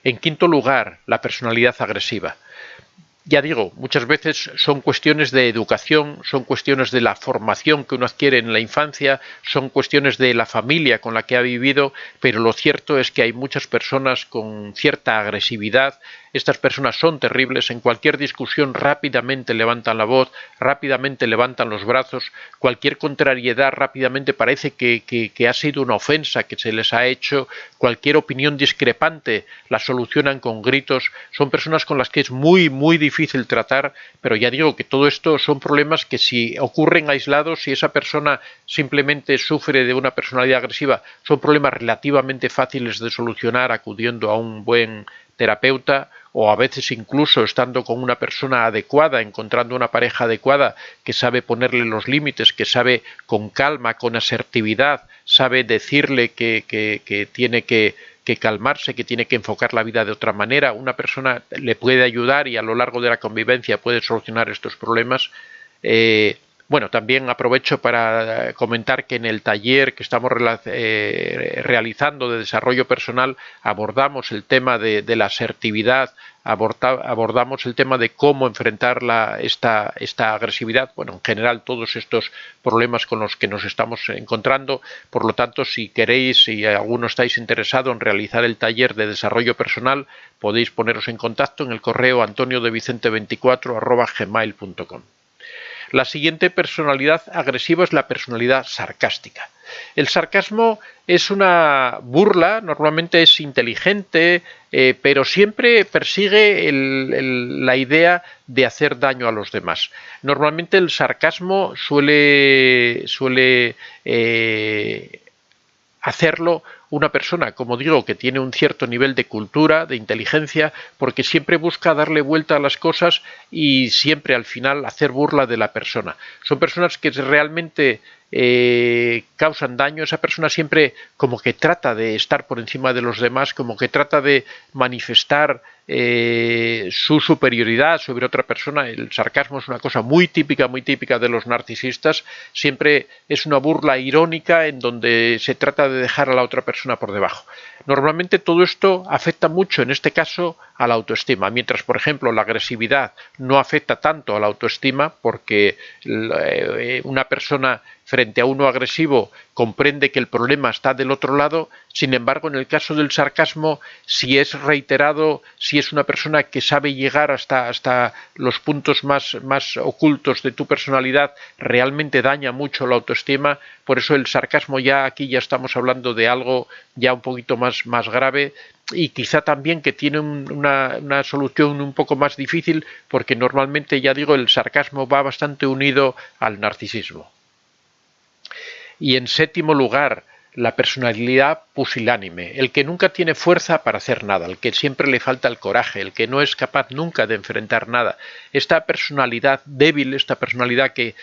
En quinto lugar, la personalidad agresiva. Ya digo, muchas veces son cuestiones de educación, son cuestiones de la formación que uno adquiere en la infancia, son cuestiones de la familia con la que ha vivido, pero lo cierto es que hay muchas personas con cierta agresividad. Estas personas son terribles, en cualquier discusión rápidamente levantan la voz, rápidamente levantan los brazos, cualquier contrariedad rápidamente parece que ha sido una ofensa que se les ha hecho, cualquier opinión discrepante la solucionan con gritos. Son personas con las que es muy difícil tratar, pero ya digo que todo esto son problemas que, si ocurren aislados, si esa persona simplemente sufre de una personalidad agresiva, son problemas relativamente fáciles de solucionar acudiendo a un buen terapeuta, o a veces incluso estando con una persona adecuada, encontrando una pareja adecuada que sabe ponerle los límites, que sabe con calma, con asertividad, sabe decirle que tiene que calmarse, que tiene que enfocar la vida de otra manera. Una persona le puede ayudar y a lo largo de la convivencia puede solucionar estos problemas. Bueno, también aprovecho para comentar que en el taller que estamos realizando de desarrollo personal abordamos el tema de la asertividad, abordamos el tema de cómo enfrentar esta agresividad, bueno, en general todos estos problemas con los que nos estamos encontrando. Por lo tanto, si queréis, si alguno estáis interesado en realizar el taller de desarrollo personal, podéis poneros en contacto en el correo antoniodevicente24@gmail.com. La siguiente personalidad agresiva es la personalidad sarcástica. El sarcasmo es una burla, normalmente es inteligente, pero siempre persigue la idea de hacer daño a los demás. Normalmente el sarcasmo suele hacerlo una persona, como digo, que tiene un cierto nivel de cultura, de inteligencia, porque siempre busca darle vuelta a las cosas y siempre al final hacer burla de la persona. Son personas que realmente causan daño. Esa persona siempre como que trata de estar por encima de los demás, como que trata de manifestar su superioridad sobre otra persona. El sarcasmo es una cosa muy típica de los narcisistas. Siempre es una burla irónica en donde se trata de dejar a la otra persona por debajo. Normalmente todo esto afecta mucho, en este caso, a la autoestima, mientras, por ejemplo, la agresividad no afecta tanto a la autoestima, porque una persona frente a uno agresivo comprende que el problema está del otro lado. Sin embargo, en el caso del sarcasmo, si es reiterado, si es una persona que sabe llegar hasta los puntos más ocultos de tu personalidad, realmente daña mucho la autoestima. Por eso el sarcasmo aquí ya estamos hablando de algo ya un poquito más grave, y quizá también que tiene una solución un poco más difícil, porque normalmente, ya digo, el sarcasmo va bastante unido al narcisismo. Y en séptimo lugar, la personalidad pusilánime, el que nunca tiene fuerza para hacer nada, el que siempre le falta el coraje, el que no es capaz nunca de enfrentar nada. Esta personalidad débil, esta personalidad que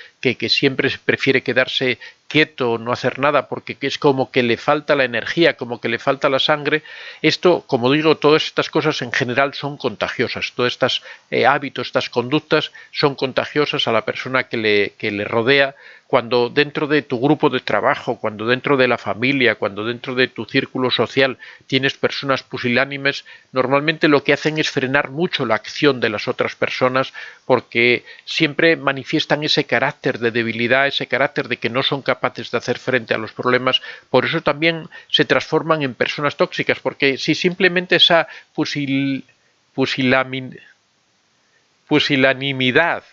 siempre prefiere quedarse quieto, no hacer nada, porque es como que le falta la energía, como que le falta la sangre. Esto, como digo, todas estas cosas en general son contagiosas. Todos estos hábitos, estas conductas son contagiosas a la persona que le rodea. Cuando dentro de tu grupo de trabajo, cuando dentro de la familia, cuando dentro de tu círculo social tienes personas pusilánimes, normalmente lo que hacen es frenar mucho la acción de las otras personas, porque siempre manifiestan ese carácter de debilidad, ese carácter de que no son capaces de hacer frente a los problemas. Por eso también se transforman en personas tóxicas, porque si simplemente esa pusilanimidad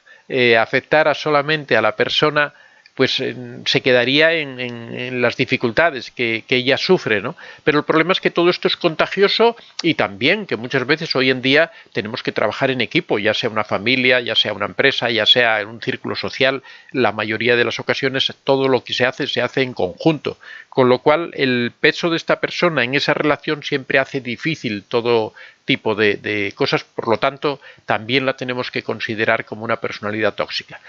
afectara solamente a la persona, pues se quedaría en las dificultades que ella sufre, ¿no? Pero el problema es que todo esto es contagioso, y también que muchas veces hoy en día tenemos que trabajar en equipo, ya sea una familia, ya sea una empresa, ya sea en un círculo social. La mayoría de las ocasiones todo lo que se hace en conjunto, con lo cual el peso de esta persona en esa relación siempre hace difícil todo tipo de cosas. Por lo tanto, también la tenemos que considerar como una personalidad tóxica.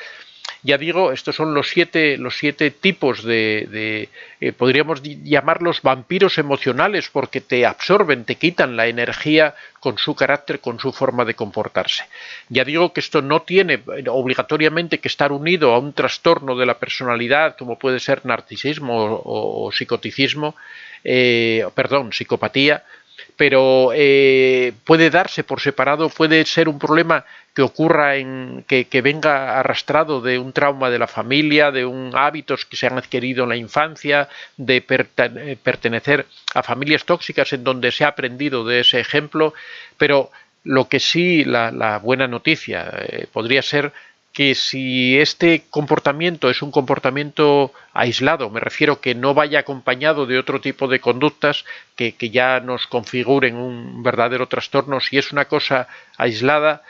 Ya digo, estos son los siete tipos podríamos llamarlos vampiros emocionales, porque te absorben, te quitan la energía con su carácter, con su forma de comportarse. Ya digo que esto no tiene obligatoriamente que estar unido a un trastorno de la personalidad, como puede ser narcisismo o psicoticismo, psicopatía. pero puede darse por separado, puede ser un problema que ocurra que venga arrastrado de un trauma de la familia, de hábitos que se han adquirido en la infancia, de pertenecer a familias tóxicas en donde se ha aprendido de ese ejemplo, pero lo que sí, la buena noticia podría ser que si este comportamiento es un comportamiento aislado, me refiero que no vaya acompañado de otro tipo de conductas que ya nos configuren un verdadero trastorno, si es una cosa aislada,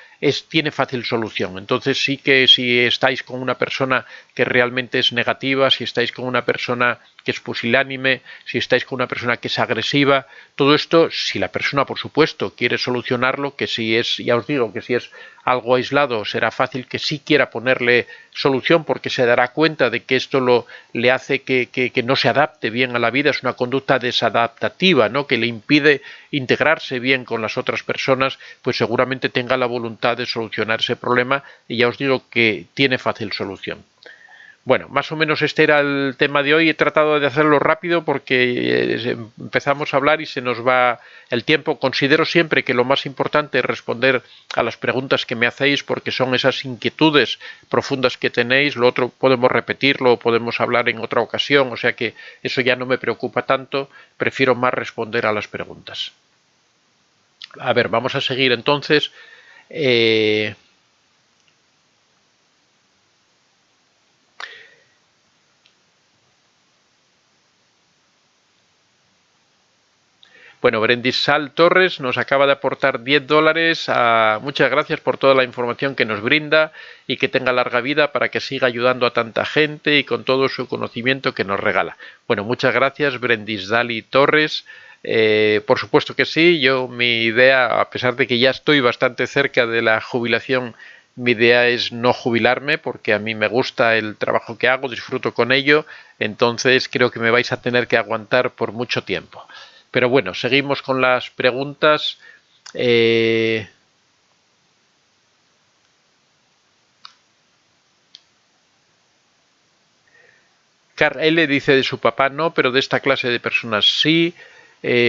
tiene fácil solución. Entonces sí que si estáis con una persona que realmente es negativa, si estáis con una persona que es pusilánime, si estáis con una persona que es agresiva, todo esto, si la persona por supuesto quiere solucionarlo, que si es, ya os digo, que si es algo aislado será fácil que sí quiera ponerle solución porque se dará cuenta de que esto le hace que no se adapte bien a la vida, es una conducta desadaptativa, ¿no? Que le impide integrarse bien con las otras personas, pues seguramente tenga la voluntad de solucionar ese problema y ya os digo que tiene fácil solución. Bueno, más o menos este era el tema de hoy. He tratado de hacerlo rápido porque empezamos a hablar y se nos va el tiempo. Considero siempre que lo más importante es responder a las preguntas que me hacéis porque son esas inquietudes profundas que tenéis. Lo otro podemos repetirlo, podemos hablar en otra ocasión, o sea que eso ya no me preocupa tanto. Prefiero más responder a las preguntas. A ver, vamos a seguir entonces. Bueno, Brendisal Torres nos acaba de aportar $10. Muchas gracias por toda la información que nos brinda y que tenga larga vida para que siga ayudando a tanta gente y con todo su conocimiento que nos regala. Bueno, muchas gracias Brendisdali Torres. Por supuesto que sí, mi idea, a pesar de que ya estoy bastante cerca de la jubilación, mi idea es no jubilarme porque a mí me gusta el trabajo que hago, disfruto con ello, entonces creo que me vais a tener que aguantar por mucho tiempo. Pero bueno, seguimos con las preguntas. Carl L. dice de su papá no, pero de esta clase de personas sí.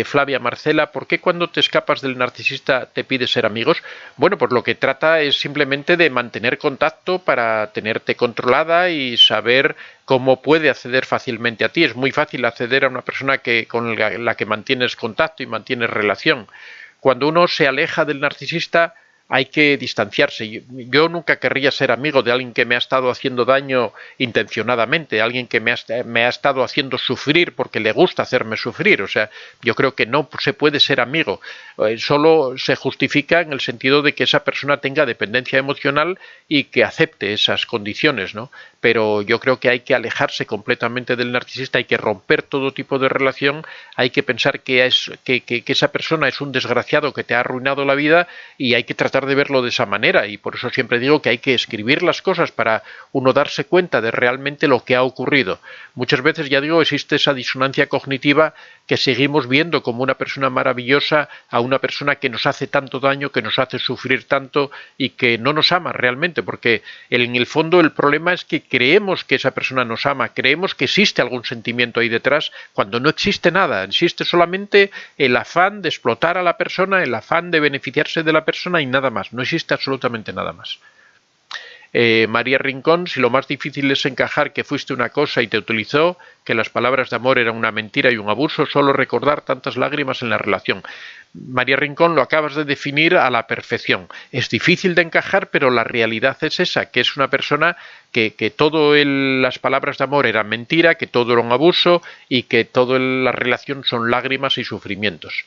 Flavia Marcela, ¿por qué cuando te escapas del narcisista te pide ser amigos? Bueno, pues lo que trata es simplemente de mantener contacto para tenerte controlada y saber cómo puede acceder fácilmente a ti. Es muy fácil acceder a una persona con la que mantienes contacto y mantienes relación. Cuando uno se aleja del narcisista, hay que distanciarse. Yo nunca querría ser amigo de alguien que me ha estado haciendo daño intencionadamente, alguien que me ha estado haciendo sufrir porque le gusta hacerme sufrir. O sea, yo creo que no se puede ser amigo. Solo se justifica en el sentido de que esa persona tenga dependencia emocional y que acepte esas condiciones, ¿no? Pero yo creo que hay que alejarse completamente del narcisista, hay que romper todo tipo de relación, hay que pensar que esa persona es un desgraciado que te ha arruinado la vida y hay que tratar de verlo de esa manera, y por eso siempre digo que hay que escribir las cosas para uno darse cuenta de realmente lo que ha ocurrido. Muchas veces, ya digo, existe esa disonancia cognitiva que seguimos viendo como una persona maravillosa a una persona que nos hace tanto daño, que nos hace sufrir tanto y que no nos ama realmente, porque en el fondo el problema es que creemos que esa persona nos ama, creemos que existe algún sentimiento ahí detrás, cuando no existe nada, existe solamente el afán de explotar a la persona, el afán de beneficiarse de la persona y nada más, no existe absolutamente nada más. María Rincón, si lo más difícil es encajar que fuiste una cosa y te utilizó, que las palabras de amor eran una mentira y un abuso, solo recordar tantas lágrimas en la relación. María Rincón, lo acabas de definir a la perfección. Es difícil de encajar, pero la realidad es esa, que es una persona que las palabras de amor eran mentira, que todo era un abuso y que toda la relación son lágrimas y sufrimientos.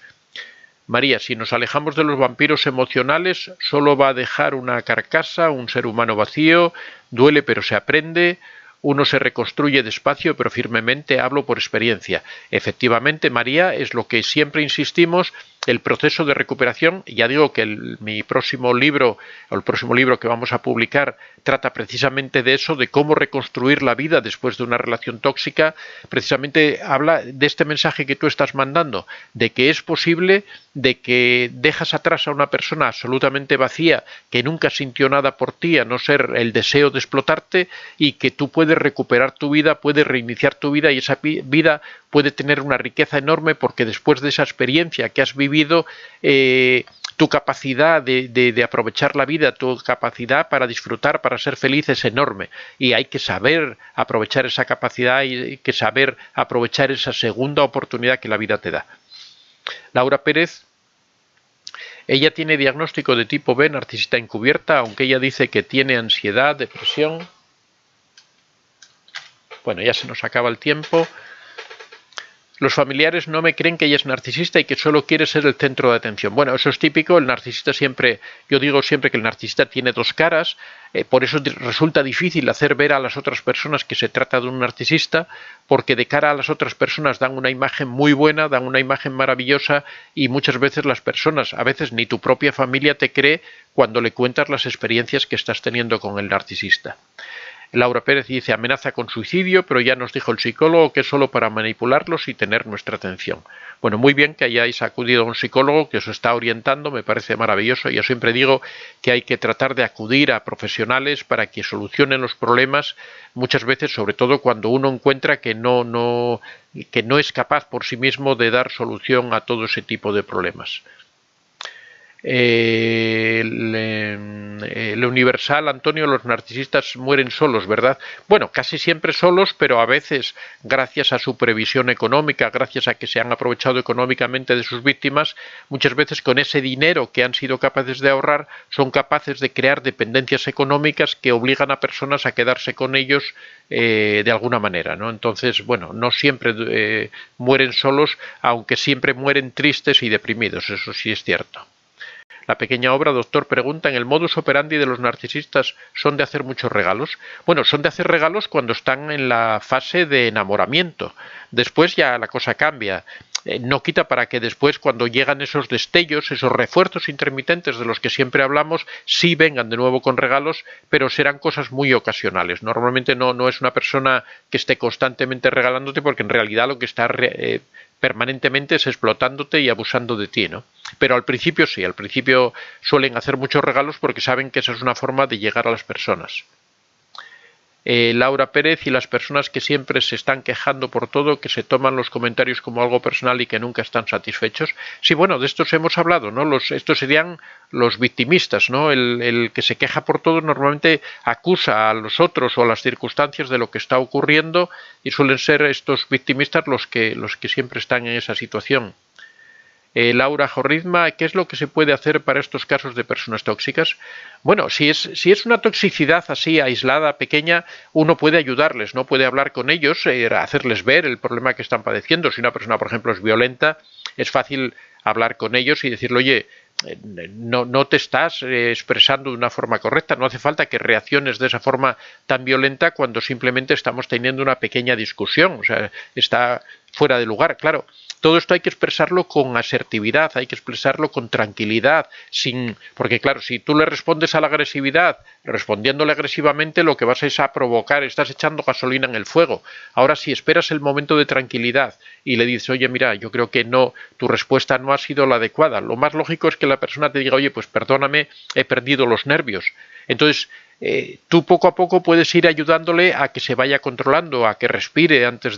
María, si nos alejamos de los vampiros emocionales, solo va a dejar una carcasa, un ser humano vacío, duele pero se aprende, uno se reconstruye despacio pero firmemente, hablo por experiencia. Efectivamente, María, es lo que siempre insistimos, el proceso de recuperación. Ya digo que mi próximo libro, o el próximo libro que vamos a publicar, trata precisamente de eso, de cómo reconstruir la vida después de una relación tóxica. Precisamente habla de este mensaje que tú estás mandando, de que es posible, de que dejas atrás a una persona absolutamente vacía, que nunca sintió nada por ti, a no ser el deseo de explotarte, y que tú puedes recuperar tu vida, puedes reiniciar tu vida, y esa vida puede tener una riqueza enorme porque después de esa experiencia que has vivido, tu capacidad de aprovechar la vida, tu capacidad para disfrutar, para ser feliz es enorme. Y hay que saber aprovechar esa capacidad y hay que saber aprovechar esa segunda oportunidad que la vida te da. Laura Pérez, ella tiene diagnóstico de tipo B, narcisista encubierta, aunque ella dice que tiene ansiedad, depresión. Bueno, ya se nos acaba el tiempo. Los familiares no me creen que ella es narcisista y que solo quiere ser el centro de atención. Bueno, eso es típico, el narcisista siempre, yo digo siempre que el narcisista tiene dos caras, por eso resulta difícil hacer ver a las otras personas que se trata de un narcisista, porque de cara a las otras personas dan una imagen muy buena, dan una imagen maravillosa y muchas veces las personas, a veces ni tu propia familia te cree cuando le cuentas las experiencias que estás teniendo con el narcisista. Laura Pérez dice amenaza con suicidio, pero ya nos dijo el psicólogo que es solo para manipularlos y tener nuestra atención. Bueno, muy bien que hayáis acudido a un psicólogo que os está orientando, me parece maravilloso. Yo siempre digo que hay que tratar de acudir a profesionales para que solucionen los problemas, muchas veces, sobre todo cuando uno encuentra que no es capaz por sí mismo de dar solución a todo ese tipo de problemas. El Universal, Antonio, los narcisistas mueren solos, ¿verdad? Bueno, casi siempre solos, pero a veces, gracias a su previsión económica, gracias a que se han aprovechado económicamente de sus víctimas, muchas veces con ese dinero que han sido capaces de ahorrar, son capaces de crear dependencias económicas que obligan a personas a quedarse con ellos de alguna manera, ¿no? Entonces, bueno, no siempre mueren solos, aunque siempre mueren tristes y deprimidos, eso sí es cierto. La pequeña obra, doctor, pregunta, ¿en el modus operandi de los narcisistas son de hacer muchos regalos? Bueno, son de hacer regalos cuando están en la fase de enamoramiento. Después ya la cosa cambia. No quita para que después, cuando llegan esos destellos, esos refuerzos intermitentes de los que siempre hablamos, sí vengan de nuevo con regalos, pero serán cosas muy ocasionales. Normalmente no es una persona que esté constantemente regalándote, porque en realidad lo que está permanentemente es explotándote y abusando de ti, ¿no? Pero al principio sí, al principio suelen hacer muchos regalos porque saben que esa es una forma de llegar a las personas. Laura Pérez y las personas que siempre se están quejando por todo, que se toman los comentarios como algo personal y que nunca están satisfechos. Sí, bueno, de estos hemos hablado, ¿no? Estos serían los victimistas, ¿no? El que se queja por todo normalmente acusa a los otros o a las circunstancias de lo que está ocurriendo y suelen ser estos victimistas los que siempre están en esa situación. Laura Jorrizma, ¿qué es lo que se puede hacer para estos casos de personas tóxicas? Bueno, si es una toxicidad así aislada, pequeña, uno puede ayudarles, ¿no? Puede hablar con ellos, hacerles ver el problema que están padeciendo. Si una persona, por ejemplo, es violenta, es fácil hablar con ellos y decirle, oye, no te estás expresando de una forma correcta, no hace falta que reacciones de esa forma tan violenta cuando simplemente estamos teniendo una pequeña discusión, o sea, está fuera de lugar, claro. Todo esto hay que expresarlo con asertividad, hay que expresarlo con tranquilidad, porque claro, si tú le respondes a la agresividad, respondiéndole agresivamente, lo que vas es a provocar, estás echando gasolina en el fuego. Ahora, si esperas el momento de tranquilidad y le dices, oye, mira, yo creo que no, tu respuesta no ha sido la adecuada, lo más lógico es que la persona te diga, oye, pues perdóname, he perdido los nervios. Entonces, tú poco a poco puedes ir ayudándole a que se vaya controlando, a que respire antes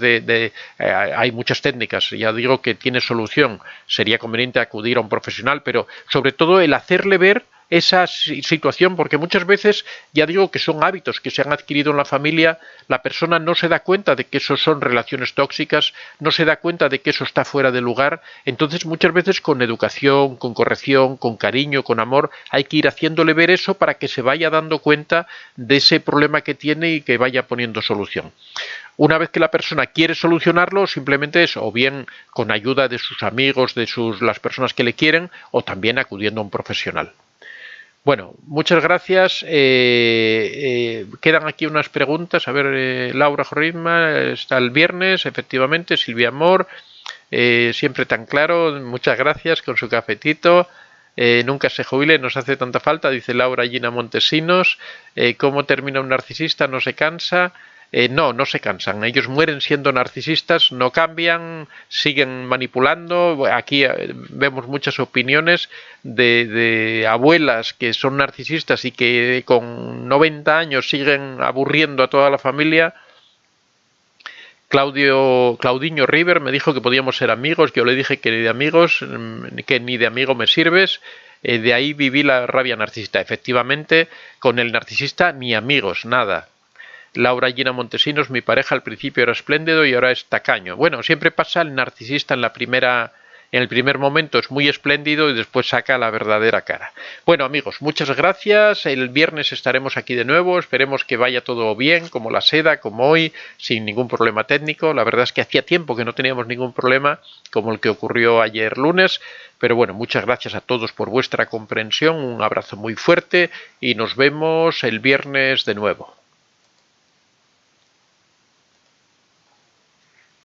hay muchas técnicas, ya digo que tiene solución, sería conveniente acudir a un profesional, pero sobre todo el hacerle ver esa situación, porque muchas veces, ya digo que son hábitos que se han adquirido en la familia, la persona no se da cuenta de que eso son relaciones tóxicas, no se da cuenta de que eso está fuera de lugar, entonces muchas veces con educación, con corrección, con cariño, con amor, hay que ir haciéndole ver eso para que se vaya dando cuenta de ese problema que tiene y que vaya poniendo solución. Una vez que la persona quiere solucionarlo, simplemente es o bien con ayuda de sus amigos, de las personas que le quieren, o también acudiendo a un profesional. Bueno, muchas gracias. Quedan aquí unas preguntas. A ver, Laura Jorrizma está el viernes, efectivamente. Silvia Amor, siempre tan claro. Muchas gracias con su cafetito. Nunca se jubile, nos hace tanta falta, dice Laura Gina Montesinos. ¿Cómo termina un narcisista? ¿No se cansa? No se cansan, ellos mueren siendo narcisistas, no cambian, siguen manipulando. Aquí vemos muchas opiniones de abuelas que son narcisistas y que con 90 años siguen aburriendo a toda la familia. Claudiño River me dijo que podíamos ser amigos, yo le dije que ni de amigos, que ni de amigo me sirves, de ahí viví la rabia narcisista. Efectivamente, con el narcisista ni amigos, nada. Laura Gina Montesinos, mi pareja al principio era espléndido y ahora es tacaño. Bueno, siempre pasa el narcisista en el primer momento es muy espléndido y después saca la verdadera cara. Bueno, amigos, muchas gracias. El viernes estaremos aquí de nuevo. Esperemos que vaya todo bien, como la seda, como hoy, sin ningún problema técnico. La verdad es que hacía tiempo que no teníamos ningún problema, como el que ocurrió ayer lunes. Pero bueno, muchas gracias a todos por vuestra comprensión. Un abrazo muy fuerte y nos vemos el viernes de nuevo.